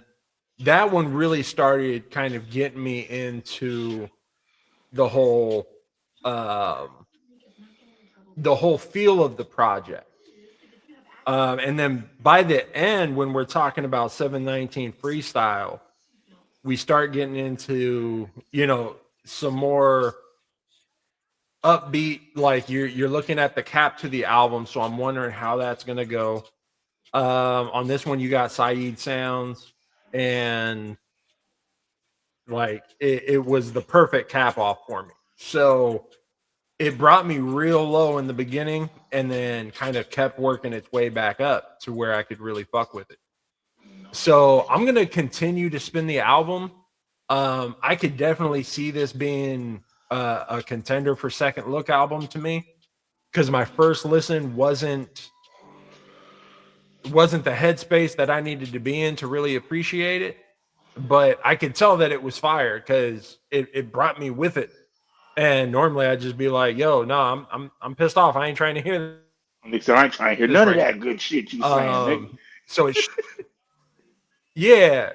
that one really started kind of getting me into the whole feel of the project. And then by the end, when we're talking about 719 freestyle, we start getting into, some more upbeat, like you're looking at the cap to the album. So I'm wondering how that's going to go. On this one, you got Saeed sounds, and like it was the perfect cap off for me. So it brought me real low in the beginning and then kind of kept working its way back up to where I could really fuck with it. So I'm going to continue to spin the album. I could definitely see this being a contender for second look album to me, because my first listen wasn't the headspace that I needed to be in to really appreciate it. But I could tell that it was fire because it brought me with it. And normally I'd just be like, "Yo, no, I'm pissed off. I ain't trying to hear this." Nigga, I ain't trying to hear none of that good shit you saying, nigga. So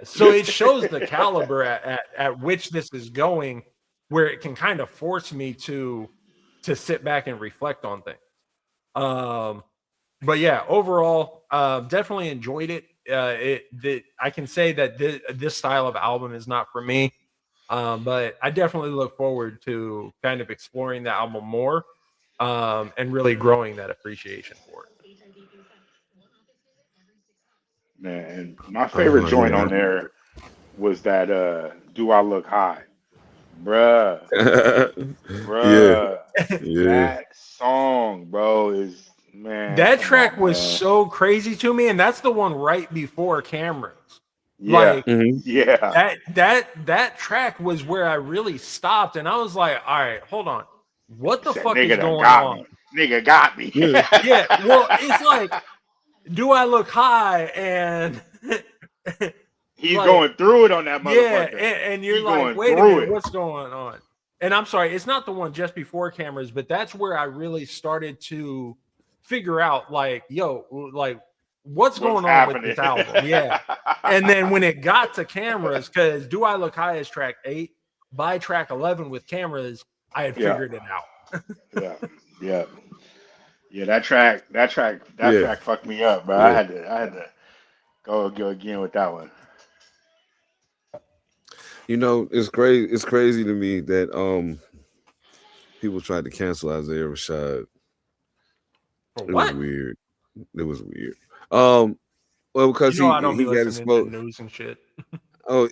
so it shows the caliber at which this is going, where it can kind of force me to sit back and reflect on things. But yeah, overall, definitely enjoyed it. I can say that this style of album is not for me. But I definitely look forward to kind of exploring the album more, and really growing that appreciation for it. Man, and my favorite joint on there was that Do I Look High? Bruh. Yeah. That song, bro, is, man. That track was so crazy to me, and that's the one right before Cameras. Yeah. Like, that track was where I really stopped, and I was like, all right, hold on. What the fuck is going on? Nigga got me. Yeah, well, it's like Do I Look High? And he's going through it on that yeah, motherfucker. and you're He's like, going wait a through minute, it. what's going on? And I'm sorry, it's not the one just before cameras, but that's where I really started to figure out, like, yo, like, what's going on with this album? Yeah. And then when it got to cameras, because Do I Look High is track 8, by track 11 with cameras, I had figured it out. Yeah, that track fucked me up, bro. Yeah. I had to go again with that one. You know, it's crazy. It's crazy to me that people tried to cancel Isaiah Rashad. For it what? was weird. It was weird. Well, because I don't he be got listening to exposed. news and shit. Oh,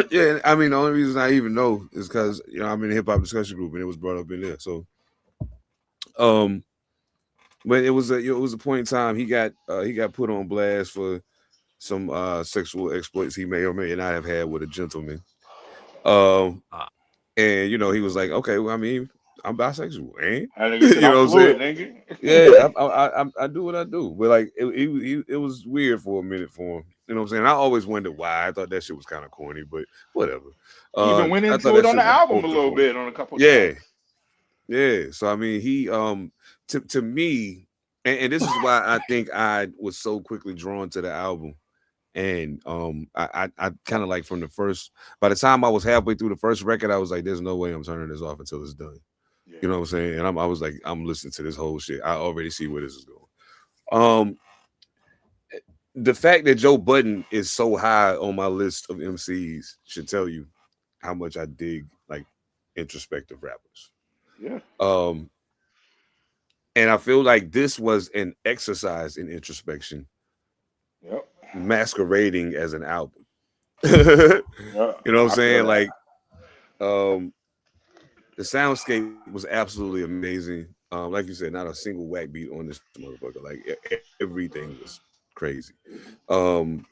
yeah. I mean, the only reason I even know is because I'm in a hip hop discussion group and it was brought up in there. So, but it was a point in time he got put on blast for some sexual exploits he may or may not have had with a gentleman. And he was like, okay, well, I mean, I'm bisexual, and you know what I'm saying? Nigga. Yeah, I do what I do, but like it was weird for a minute for him. You know what I'm saying? I always wondered why. I thought that shit was kind of corny, but whatever. He even went into it on the album a little bit on a couple of tracks. Yeah. So I mean, he to me, and this is why I think I was so quickly drawn to the album. And I kind of like from the first, by the time I was halfway through the first record, I was like, there's no way I'm turning this off until it's done. Yeah. You know what I'm saying? And I was like, I'm listening to this whole shit. I already see where this is going. The fact that Joe Budden is so high on my list of MCs should tell you how much I dig like introspective rappers. Yeah. And I feel like this was an exercise in introspection. Yep. Masquerading as an album. You know what I'm saying? Like the soundscape was absolutely amazing. Like you said, not a single whack beat on this motherfucker. Like everything was crazy. I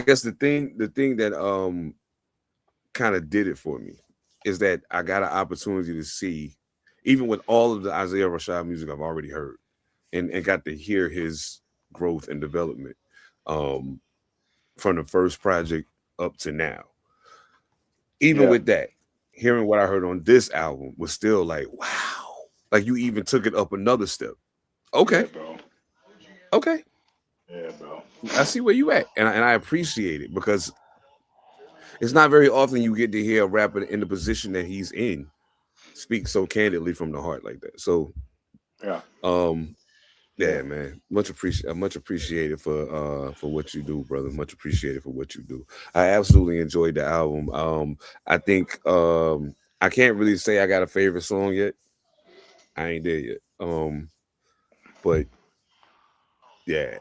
guess the thing that kind of did it for me is that I got an opportunity to see, even with all of the Isaiah Rashad music I've already heard, and got to hear his growth and development from the first project up to now. Even with that, hearing what I heard on this album was still like, wow. Like you even took it up another step. Okay. Yeah, bro. Okay. Yeah, bro. I see where you at. And I appreciate it because it's not very often you get to hear a rapper in the position that he's in speak so candidly from the heart like that. So yeah, man. Much appreciated for what you do, brother. Much appreciated for what you do. I absolutely enjoyed the album. I think I can't really say I got a favorite song yet. I ain't there yet. But yeah,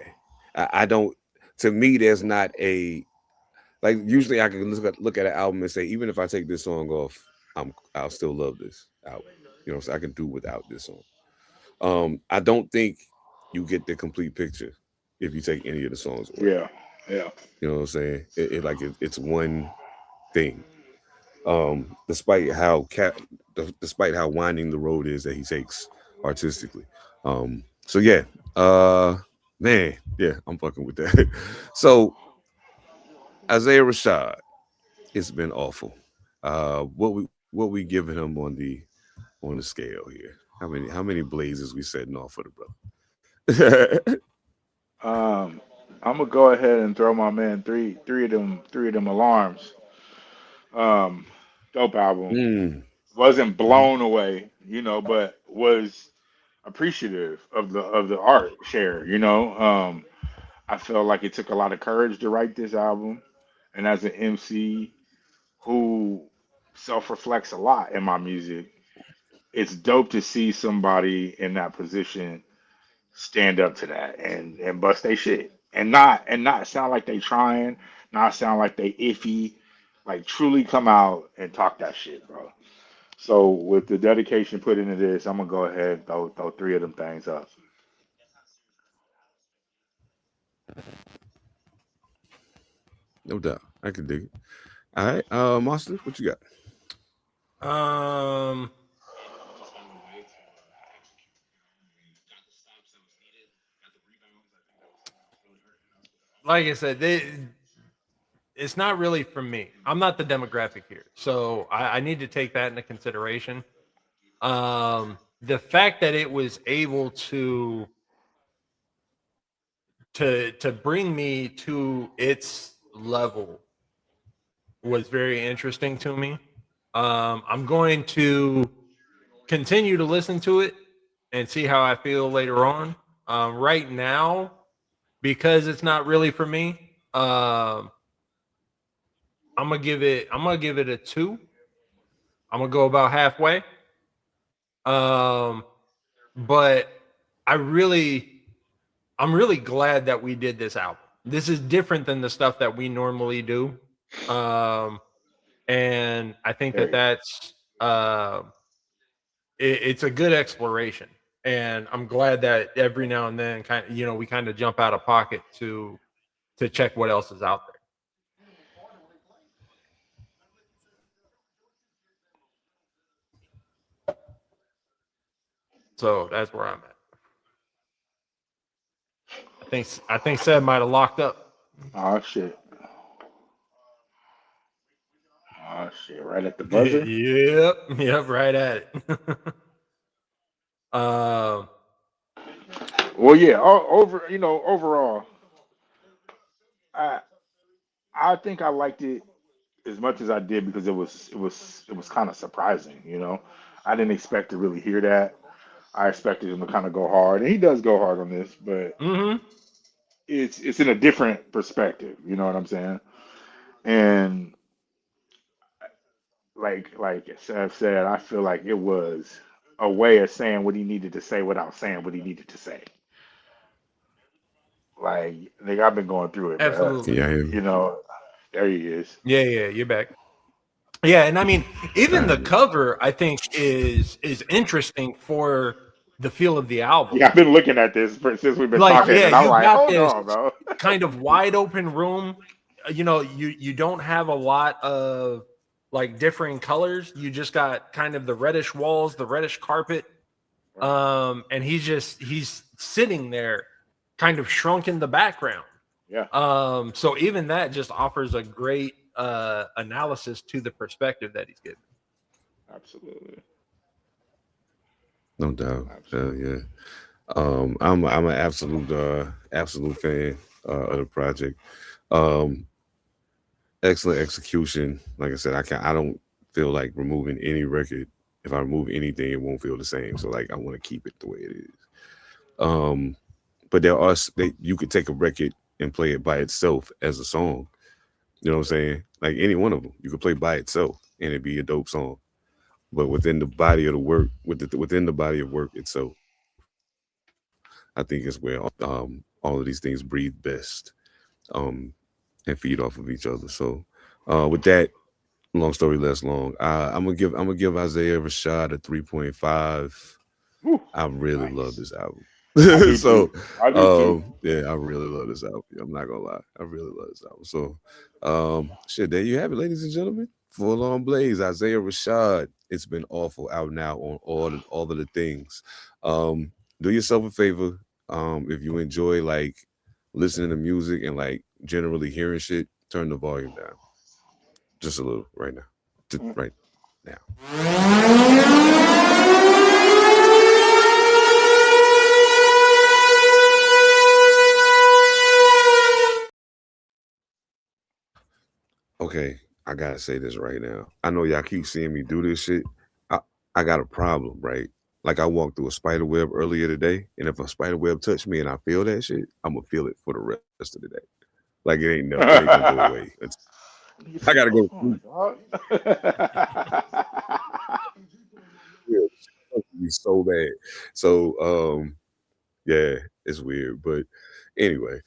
I don't. To me, there's not a like. Usually, I can look at an album and say, even if I take this song off, I'll still love this album. You know, so I can do without this song. I don't think you get the complete picture if you take any of the songs away. Yeah. You know what I'm saying? It's one thing. Despite how winding the road is that he takes artistically. So yeah, man, yeah, I'm fucking with that. So Isaiah Rashad, it's been awful. What we giving him on the scale here? How many blazes we setting off for the brother? I'm gonna go ahead and throw my man three of them alarms. Dope album. Wasn't blown away, but was appreciative of the art share. I felt like it took a lot of courage to write this album, and as an MC who self-reflects a lot in my music, it's dope to see somebody in that position stand up to that and bust they shit and not sound like they trying, not sound like they iffy, like truly come out and talk that shit, bro. So with the dedication put into this, I'm gonna go ahead and throw three of them things up. No doubt, I can dig it. All right, Monster, what you got? like I said, it's not really for me. I'm not the demographic here, so I need to take that into consideration. The fact that it was able to bring me to its level was very interesting to me. I'm going to continue to listen to it and see how I feel later on. Right now, because it's not really for me, I'm gonna give it a 2. I'm gonna go about halfway. But I'm really glad that we did this album. This is different than the stuff that we normally do. And I think that's it's a good exploration. And I'm glad that every now and then we kind of jump out of pocket to check what else is out there. So that's where I'm at. I think Seb might have locked up. Oh shit. Oh shit! Right at the buzzer. Yep, right at it. Well, yeah. Overall, I think I liked it as much as I did because it was kind of surprising. I didn't expect to really hear that. I expected him to kind of go hard, and he does go hard on this, but it's in a different perspective. You know what I'm saying? And like Seth said, I feel like it was a way of saying what he needed to say without saying what he needed to say. Like, nigga, I've been going through it, Absolutely. Bro. There he is. Yeah, you're back. Yeah, and I mean, even the cover I think is interesting for the feel of the album. Yeah, I've been looking at this since we've been talking, and I'm like, hold on, bro. Kind of wide open room. You don't have a lot of like differing colors. You just got kind of the reddish walls, the reddish carpet, and he's sitting there, kind of shrunk in the background. Yeah. So even that just offers a great analysis to the perspective that he's given. Absolutely. No doubt. Yeah. I'm an absolute fan of the project. Excellent execution. Like I said, I don't feel like removing any record. If I remove anything, it won't feel the same. So like I want to keep it the way it is. But you could take a record and play it by itself as a song. You know what I'm saying? Like any one of them, you could play by itself and it'd be a dope song. But within the body of the work, within the body of work itself, I think is where all of these things breathe best, and feed off of each other. So, with that, long story less long, I'm gonna give Isaiah Rashad a 3.5. I really love this album. So, I do too. yeah, I really love this album. I'm not gonna lie, I really love this album. So, there you have it, ladies and gentlemen. Full on blaze, Isaiah Rashad. It's been awful out now on all of the things. Do yourself a favor. If you enjoy like listening to music and like generally hearing shit, turn the volume down just a little right now. Right now. Okay, I gotta say this right now. I know y'all keep seeing me do this shit. I got a problem, right? Like I walked through a spider web earlier today, and if a spider web touched me and I feel that shit, I'm gonna feel it for the rest of the day. Like it ain't gonna go away. I gotta go. Be so bad. So yeah, it's weird, but anyway,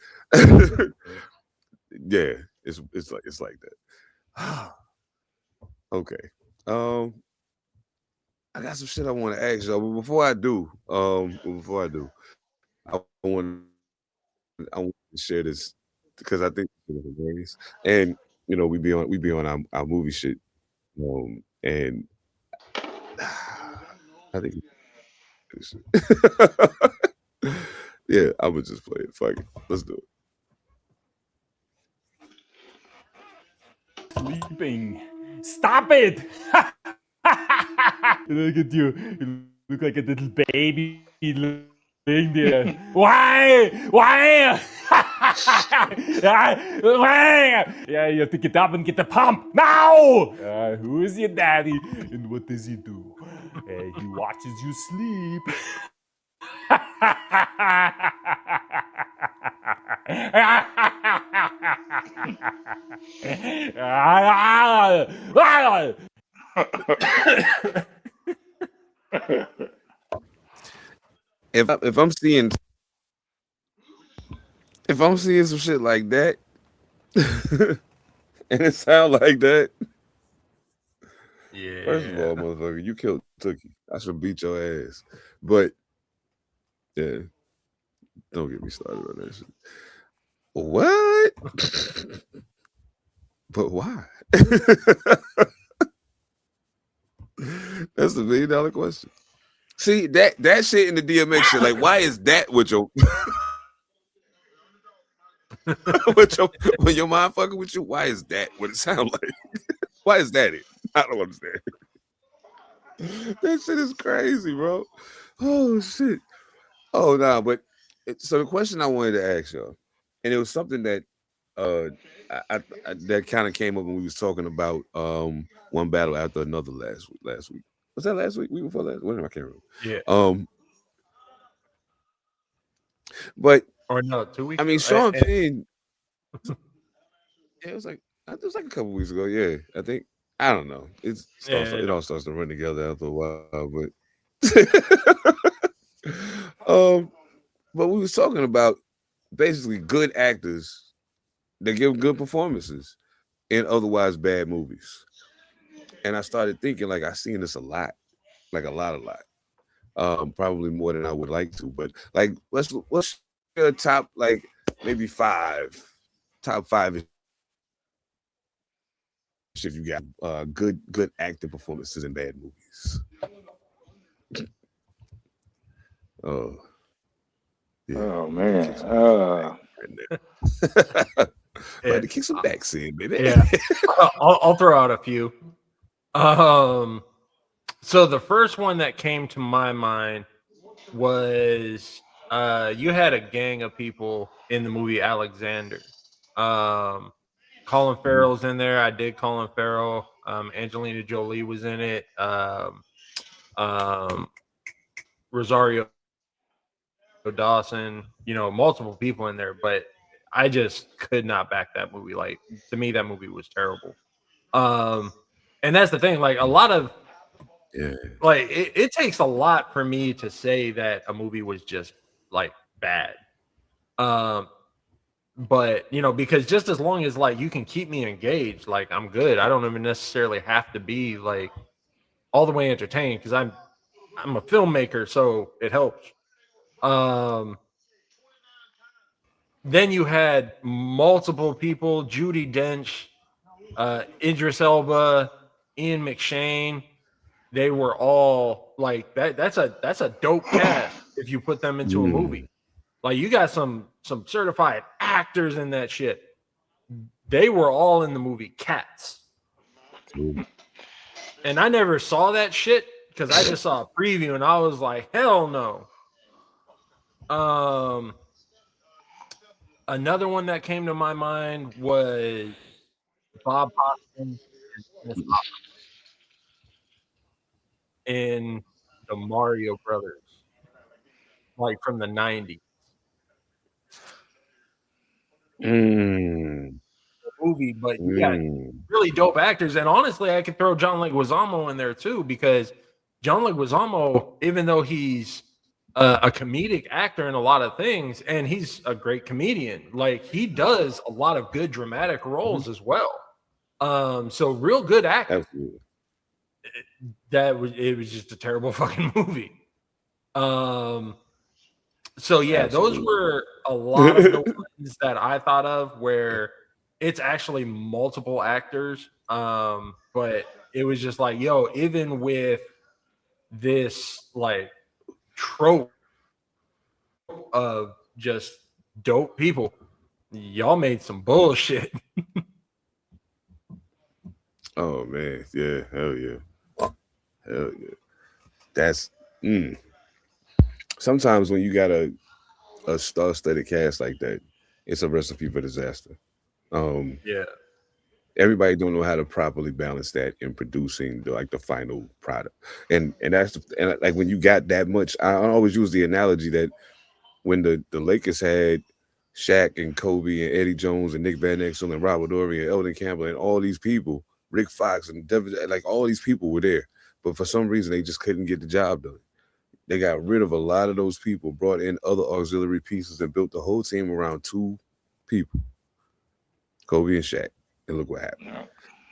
yeah, it's like that. Okay. I got some shit I want to ask y'all, but before I do, I want to share this because I think it's hilarious. And we be on our movie shit, and I think yeah, I would just play it. Fuck it, let's do it. sleeping. Stop it! Look at you. You look like a little baby laying there. Why? Why? Yeah, you have to get up and get the pump now. Who is your daddy and what does he do? He watches you sleep. If I'm seeing some shit like that, and it sound like that, yeah. First of all, motherfucker, you killed Tookie. I should beat your ass. But yeah, don't get me started on that shit. What? But why? That's the $1 million question. See, that shit in the DMX shit, like, why is that what your when your mind fucking with you? Why is that what it sounds like? Why is that it? I don't understand. That shit is crazy, bro. Oh shit. Oh no, but so the question I wanted to ask y'all, and it was something that I that kind of came up when we was talking about one battle after another last week. Was that last week? Week before last? Whatever, I can't remember. Yeah. But or no, 2 weeks. I mean, Sean Penn. It was like a couple weeks ago. Yeah, I think. I don't know. It all starts to run together after a while, but we was talking about basically good actors that give good performances in otherwise bad movies, and I started thinking like I've seen this a lot, like a lot, probably more than I would like to, but like what's your top like maybe top five. If you got good acting performances in bad movies. Oh, yeah. Oh man. About to kick some backs in, baby. Yeah. I'll throw out a few. So the first one that came to my mind was you had a gang of people in the movie Alexander. Colin Farrell's in there. I did Colin Farrell. Angelina Jolie was in it. Rosario Dawson. Multiple people in there, but I just could not back that movie. Like, to me, that movie was terrible. And that's the thing. Like, a lot of like it takes a lot for me to say that a movie was just like bad. But because just as long as like you can keep me engaged, like I'm good. I don't even necessarily have to be like all the way entertained because I'm a filmmaker, so it helps. Then you had multiple people: Judi Dench, Idris Elba, Ian McShane. They were all like that. That's a dope cast if you put them into a movie. Like, you got some certified actors in that shit. They were all in the movie Cats. And I never saw that shit because I just saw a preview and I was like, hell no. Another one that came to my mind was Bob Hoskins in the Mario Brothers, like from the 90s. Movie, but you got really dope actors, and honestly, I could throw John Leguizamo in there too, because John Leguizamo, even though he's a comedic actor in a lot of things, and he's a great comedian, like he does a lot of good dramatic roles as well. So real good acting. It was just a terrible fucking movie. So yeah, those were a lot of the ones that I thought of where it's actually multiple actors. But it was just like, yo, even with this like trope of just dope people, y'all made some bullshit. Oh man, yeah, hell yeah. That's sometimes when you got a star-studded cast like that, it's a recipe for disaster. Yeah. Everybody don't know how to properly balance that in producing the final product, and like when you got that much. I always use the analogy that when the Lakers had Shaq and Kobe and Eddie Jones and Nick Van Exel and Robert Horry and Eldon Campbell and all these people, Rick Fox and Devin, like all these people were there, but for some reason they just couldn't get the job done. They got rid of a lot of those people, brought in other auxiliary pieces, and built the whole team around two people, Kobe and Shaq. And look what happened.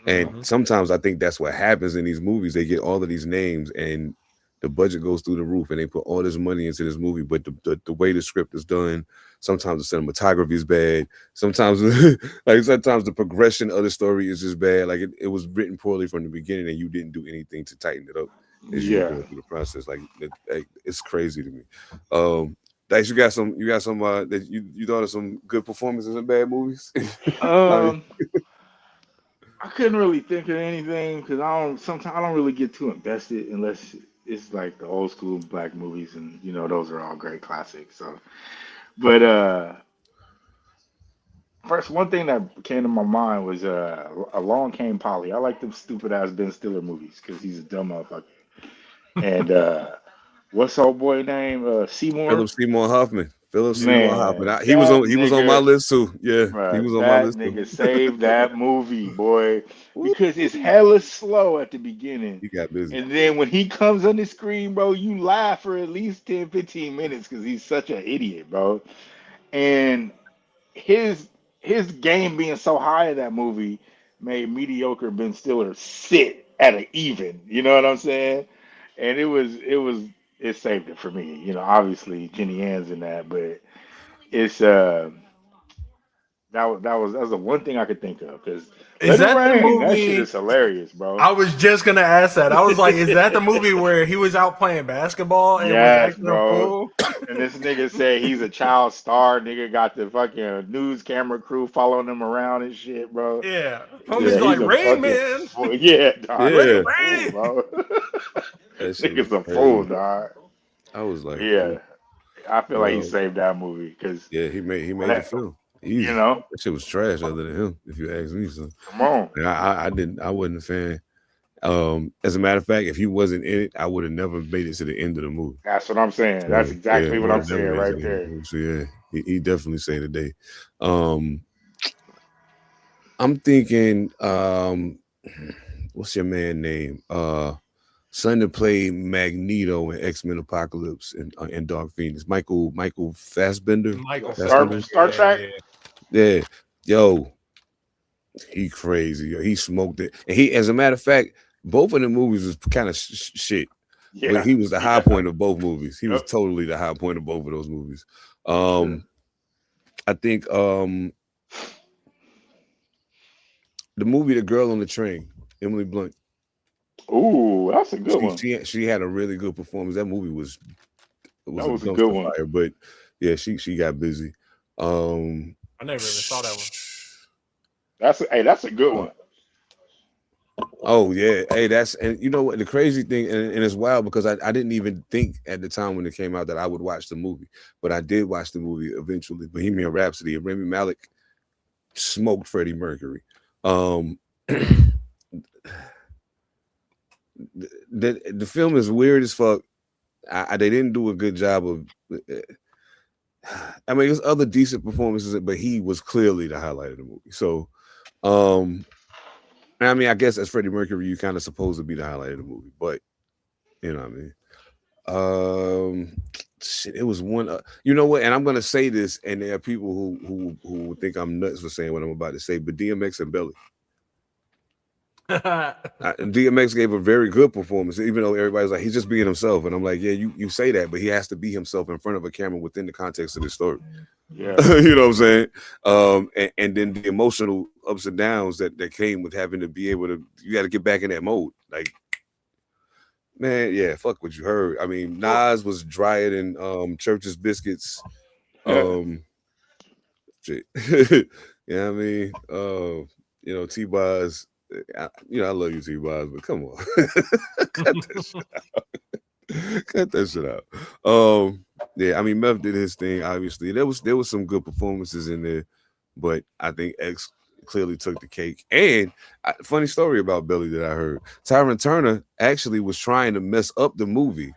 And sometimes I think that's what happens in these movies. They get all of these names and the budget goes through the roof and they put all this money into this movie, but the way the script is done, sometimes the cinematography is bad. Sometimes sometimes the progression of the story is just bad. Like it was written poorly from the beginning and you didn't do anything to tighten it up as you were going through the process. Like it's crazy to me. Dyce, you got some that you thought of some good performances in bad movies? I couldn't really think of anything because sometimes I don't really get too invested unless it's like the old school black movies, and those are all great classics. So, but first one thing that came to my mind was Along Came Polly. I like them stupid ass Ben Stiller movies because he's a dumb motherfucker. And what's old boy name? Seymour. Philip Seymour Hoffman. He was on my list too. Yeah, he was on my list too. That nigga saved that movie, boy, because it's hella slow at the beginning. He got busy. And then when he comes on the screen, bro, you laugh for at least 10, 15 minutes because he's such an idiot, bro. And his game being so high in that movie made mediocre Ben Stiller sit at an even. You know what I'm saying? And it saved it for me. Obviously Jenny Ann's in that, but it's that was the one thing I could think of because Is that the movie? That shit is hilarious, bro. I was just gonna ask that. I was like, is that the movie where he was out playing basketball and was acting a fool? And this nigga said he's a child star. Nigga got the fucking news camera crew following him around and shit, bro. Yeah. Homie's like Rain Man. Yeah, dog. Yeah. Rain, bro. Nigga's a fool, dog. I was like, yeah. I feel like he saved that movie because he made the film. Easy. That shit was trash other than him, if you ask me. So come on. I wasn't a fan. As a matter of fact, if he wasn't in it, I would have never made it to the end of the movie. That's what I'm saying. That's exactly what I'm saying right there. So yeah, he definitely saved the day. I'm thinking, what's your man name? Son that played Magneto in X-Men Apocalypse and Dark Phoenix. Michael Fassbender. Star Trek. Yeah. Yo, he crazy. Yo. He smoked it. And as a matter of fact, both of the movies was kind of shit. Yeah. But he was the high point of both movies. He was totally the high point of both of those movies. I think the movie The Girl on the Train, Emily Blunt. Ooh, that's a good one. She had a really good performance. That movie was a good one. Fire, but yeah, she got busy. I never even saw that one. That's a good one. Oh yeah, and you know what the crazy thing, and it's wild because I didn't even think at the time when it came out that I would watch the movie, but I did watch the movie eventually. Bohemian Rhapsody, and Rami Malek smoked Freddie Mercury. The film is weird as fuck. They didn't do a good job of. I mean, there's other decent performances, but he was clearly the highlight of the movie. So, I mean, I guess as Freddie Mercury, you kind of supposed to be the highlight of the movie, but you know what I mean. Shit, it was one. You know what? And I'm gonna say this, and there are people who think I'm nuts for saying what I'm about to say, but DMX and Belly. DMX gave a very good performance, even though everybody's like he's just being himself, and I'm like, yeah, you say that, but he has to be himself in front of a camera within the context of the story. Yeah, you know what I'm saying. And then the emotional ups and downs that came with having to be able to, you got to get back in that mode. Like, man, yeah, fuck what you heard. I mean, Nas was drier than Church's biscuits. Shit. Yeah, I mean, T-Boz. I love you, T-Boz, but come on. Cut that shit out. Cut that shit out. Yeah, I mean, Meth did his thing, obviously. There was some good performances in there, but I think X clearly took the cake. And funny story about Billy that I heard. Tyron Turner actually was trying to mess up the movie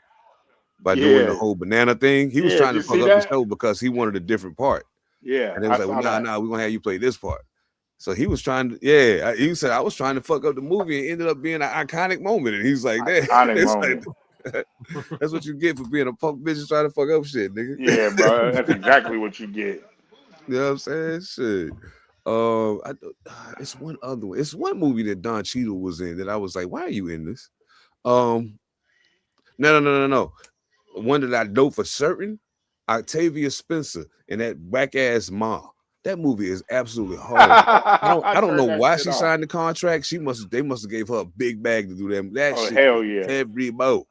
by doing the whole banana thing. He was trying to fuck up the show because he wanted a different part. Yeah. And they was like, well, nah, we're going to have you play this part. So he was trying to, he said, I was trying to fuck up the movie and it ended up being an iconic moment. And he's like, that's what you get for being a punk bitch and trying to fuck up shit, nigga. Yeah, bro. That's exactly what you get. You know what I'm saying? Shit. It's one other one. It's one movie that Don Cheadle was in that I was like, why are you in this? No. One that I know for certain, Octavia Spencer and that whack ass Ma. That movie is absolutely horrible. I don't know why she signed the contract. They must have gave her a big bag to do that. That shit, hell yeah. Every mo.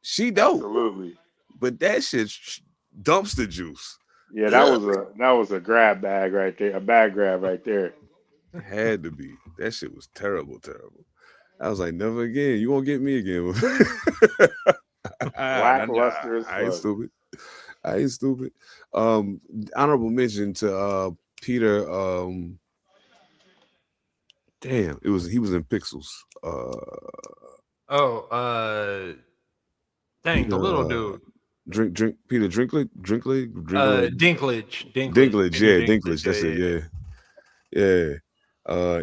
She dope. Absolutely. But that shit's dumpster juice. Yeah, that was a grab bag right there. A bag grab right there. It had to be. That shit was terrible. I was like, never again. You won't get me again. Lackluster as fuck. I ain't stupid. Honorable mention to Peter. Damn, he was in Pixels. Dang, the little dude. Peter Dinklage. Dinklage. That's it. Yeah.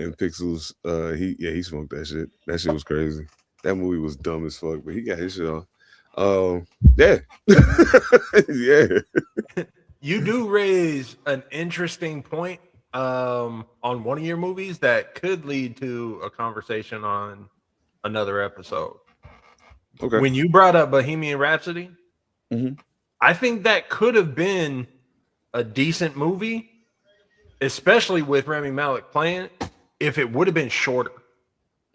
In Pixels, he smoked that shit. That shit was crazy. That movie was dumb as fuck, but he got his shit on. Yeah. You do raise an interesting point on one of your movies that could lead to a conversation on another episode. Okay. When you brought up Bohemian Rhapsody, I think that could have been a decent movie, especially with Rami Malek playing, if it would have been shorter.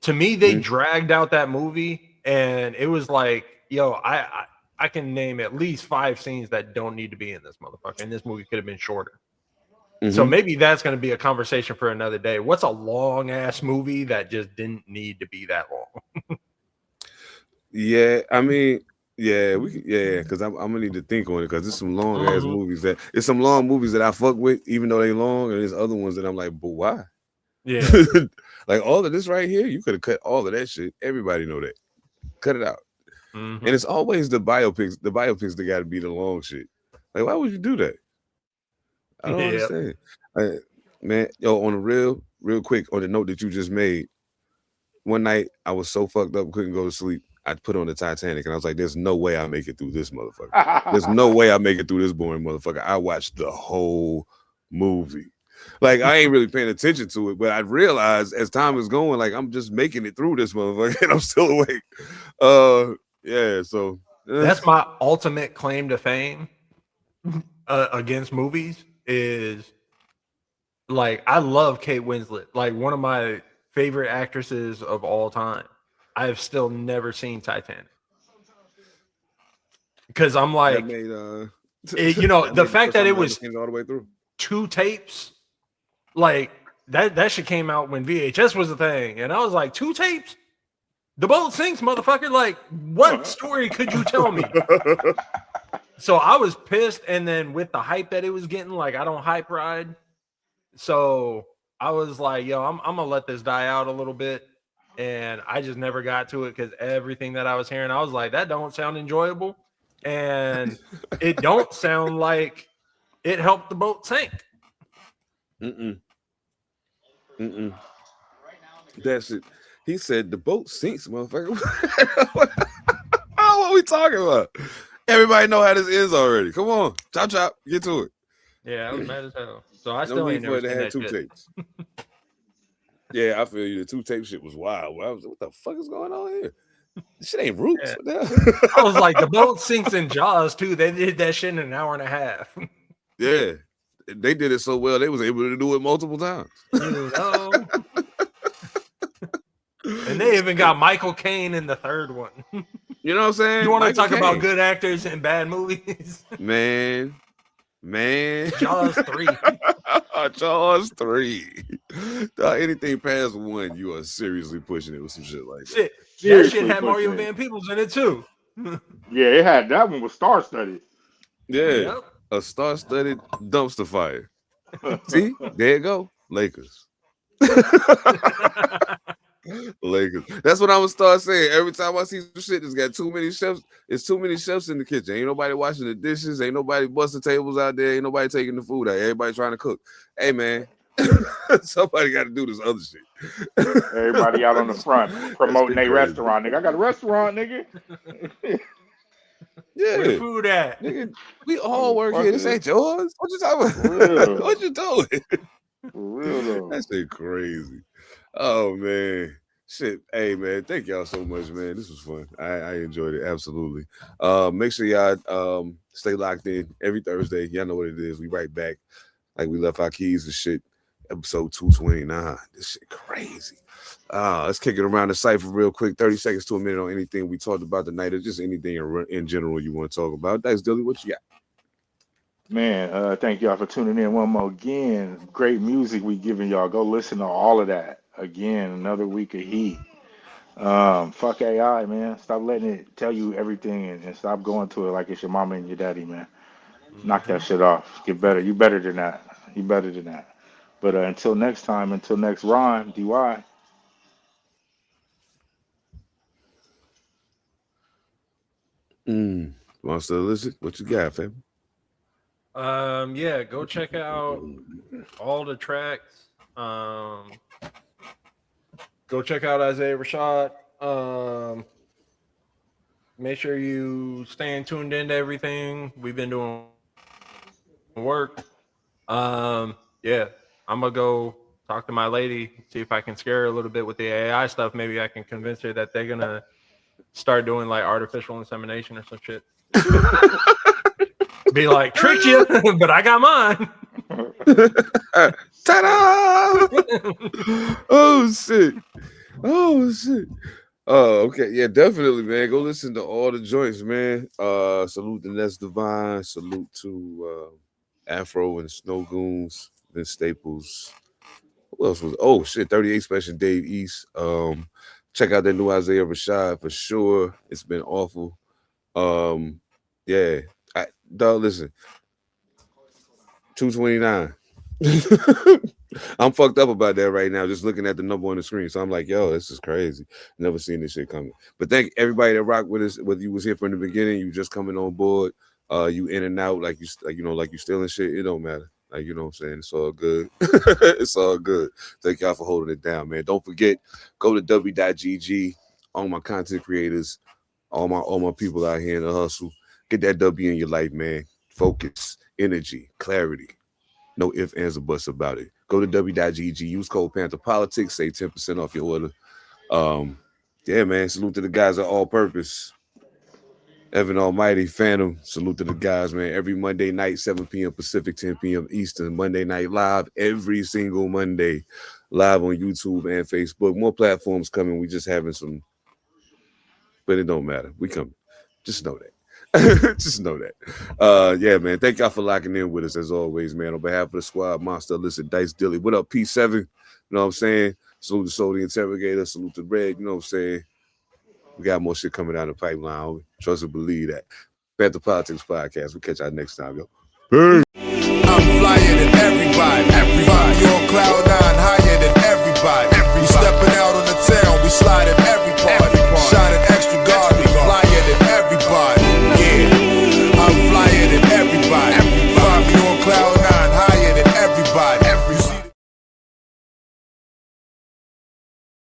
To me, they dragged out that movie, and it was like, yo, I can name at least 5 scenes that don't need to be in this motherfucker, and this movie could have been shorter. So maybe that's going to be a conversation for another day. What's a long ass movie that just didn't need to be that long? Yeah, I mean, because I'm gonna need to think on it because there's some long ass movies it's some long movies that I fuck with, even though they long, and there's other ones that I'm like, but why? Yeah, like all of this right here, you could have cut all of that shit. Everybody know that. Cut it out. And it's always the biopics that got to be the long shit. Like, why would you do that? I don't understand. Man, yo, on a real quick, on the note that you just made, one night I was so fucked up, couldn't go to sleep. I put on the Titanic and I was like, there's no way I make it through this motherfucker. There's no way I make it through this boring motherfucker. I watched the whole movie. Like, I ain't really paying attention to it, but I realized as time is going, like, I'm just making it through this motherfucker and I'm still awake. So that's my ultimate claim to fame against movies is, like, I love Kate Winslet, like one of my favorite actresses of all time. I have still never seen Titanic because I'm like, the fact that it was all the way through 2 tapes, like that shit came out when VHS was a thing, and I was like, 2 tapes, the boat sinks, motherfucker. Like, what story could you tell me? So I was pissed, and then with the hype that it was getting, like, I don't hype ride, so I was like, yo, I'm gonna let this die out a little bit. And I just never got to it because everything that I was hearing, I was like, that don't sound enjoyable. And it don't sound like it helped the boat sink. That's it. He said the boat sinks, motherfucker. What are we talking about? Everybody know how this ends already. Come on. Chop. Get to it. Yeah, I was mad as hell. So I still ain't never seen that 2 tapes. Yeah, I feel you. The 2 tape shit was wild. I was like, what the fuck is going on here? This shit ain't Roots. Yeah. I was like, the boat sinks in Jaws too. They did that shit in an hour and a half. Yeah. They did it so well, they was able to do it multiple times. And they even got Michael Caine in the 3rd one. You know what I'm saying? You want to talk about good actors in bad movies? Man. Jaws 3. Jaws 3. Anything past 1, you are seriously pushing it with some shit like that. Shit, that Seriously shit had Mario pushing it. Van Peebles in it too. Yeah, it had that one was star-studded. Yeah, Yep. a star-studded dumpster fire. See, there you go, Lakers. Lakers. That's what I'm gonna start saying. Every time I see some shit that's got too many chefs, it's too many chefs in the kitchen. Ain't nobody washing the dishes, ain't nobody busting tables out there, ain't nobody taking the food out. Everybody trying to cook. Hey man, somebody got to do this other shit. Everybody out on the front promoting their restaurant, nigga. I got a restaurant, nigga. Yeah. Where the food at? Nigga, we all work here. This ain't yours. What you talking about? What you doing? For real though. That shit crazy. Oh man. Shit. Hey man, thank y'all so much, man. This was fun. I enjoyed it. Absolutely. Make sure y'all stay locked in every Thursday. Y'all know what it is. We right back. Like we left our keys and shit. Episode 229. This shit crazy. Let's kick it around the cypher real quick. 30 seconds to a minute on anything we talked about tonight or just anything in general you want to talk about. Dyce Dylli, what you got? Man, thank y'all for tuning in one more again. Great music we giving y'all. Go listen to all of that. Again, another week of heat. Fuck AI, man. Stop letting it tell you everything and stop going to it like it's your mama and your daddy, man. Knock that shit off. Get better. You better than that. You better than that. But until next time, until next rhyme, DY. Monster Elicit, what you got, fam? Yeah, go check out all the tracks. Go check out Isaiah Rashad. Make sure you staying tuned into everything. We've been doing work. Yeah, I'm gonna go talk to my lady, see if I can scare her a little bit with the AI stuff. Maybe I can convince her that they're gonna start doing like artificial insemination or some shit. Be like, tricked you, but I got mine. Ta-da! Oh shit. Oh, okay. Yeah, definitely, man. Go listen to all the joints, man. Salute to Ness Divine. Salute to a.f.r.o and Snow Goons, Vince Staples. Who else was? Oh shit, 38 Special Dave East. Check out that new Isaiah Rashad for sure. It's been awful. Yeah. Dog, listen. 229. I'm fucked up about that right now, just looking at the number on the screen. So I'm like, yo, this is crazy. Never seen this shit coming. But thank everybody that rocked with us, whether you was here from the beginning, you just coming on board, you in and out, like you stealing shit. It don't matter. Like, you know what I'm saying? It's all good. It's all good. Thank y'all for holding it down, man. Don't forget, go to w.gg, all my content creators, all my people out here in the hustle. Get that W in your life, man. Focus, energy, clarity. No ifs, ands, or buts about it. Go to w.gg, use code Pantha Politix, save 10% off your order. Yeah, man. Salute to the guys at All Purpose. Evan Almighty, Phantom. Salute to the guys, man. Every Monday night, 7 p.m. Pacific, 10 p.m. Eastern. Monday Night Live every single Monday. Live on YouTube and Facebook. More platforms coming. We just having some, but it don't matter. We coming. Just know that. Just know that. Yeah, man. Thank y'all for locking in with us as always, man. On behalf of the squad, Monster, Elicit, Dyce Dylli. What up, P7? You know what I'm saying? Salute to Soul the Interrogator. Salute to Red. You know what I'm saying? We got more shit coming down the pipeline. Trust and believe that. Pantha Politix Podcast. We'll catch y'all next time, yo. Peace.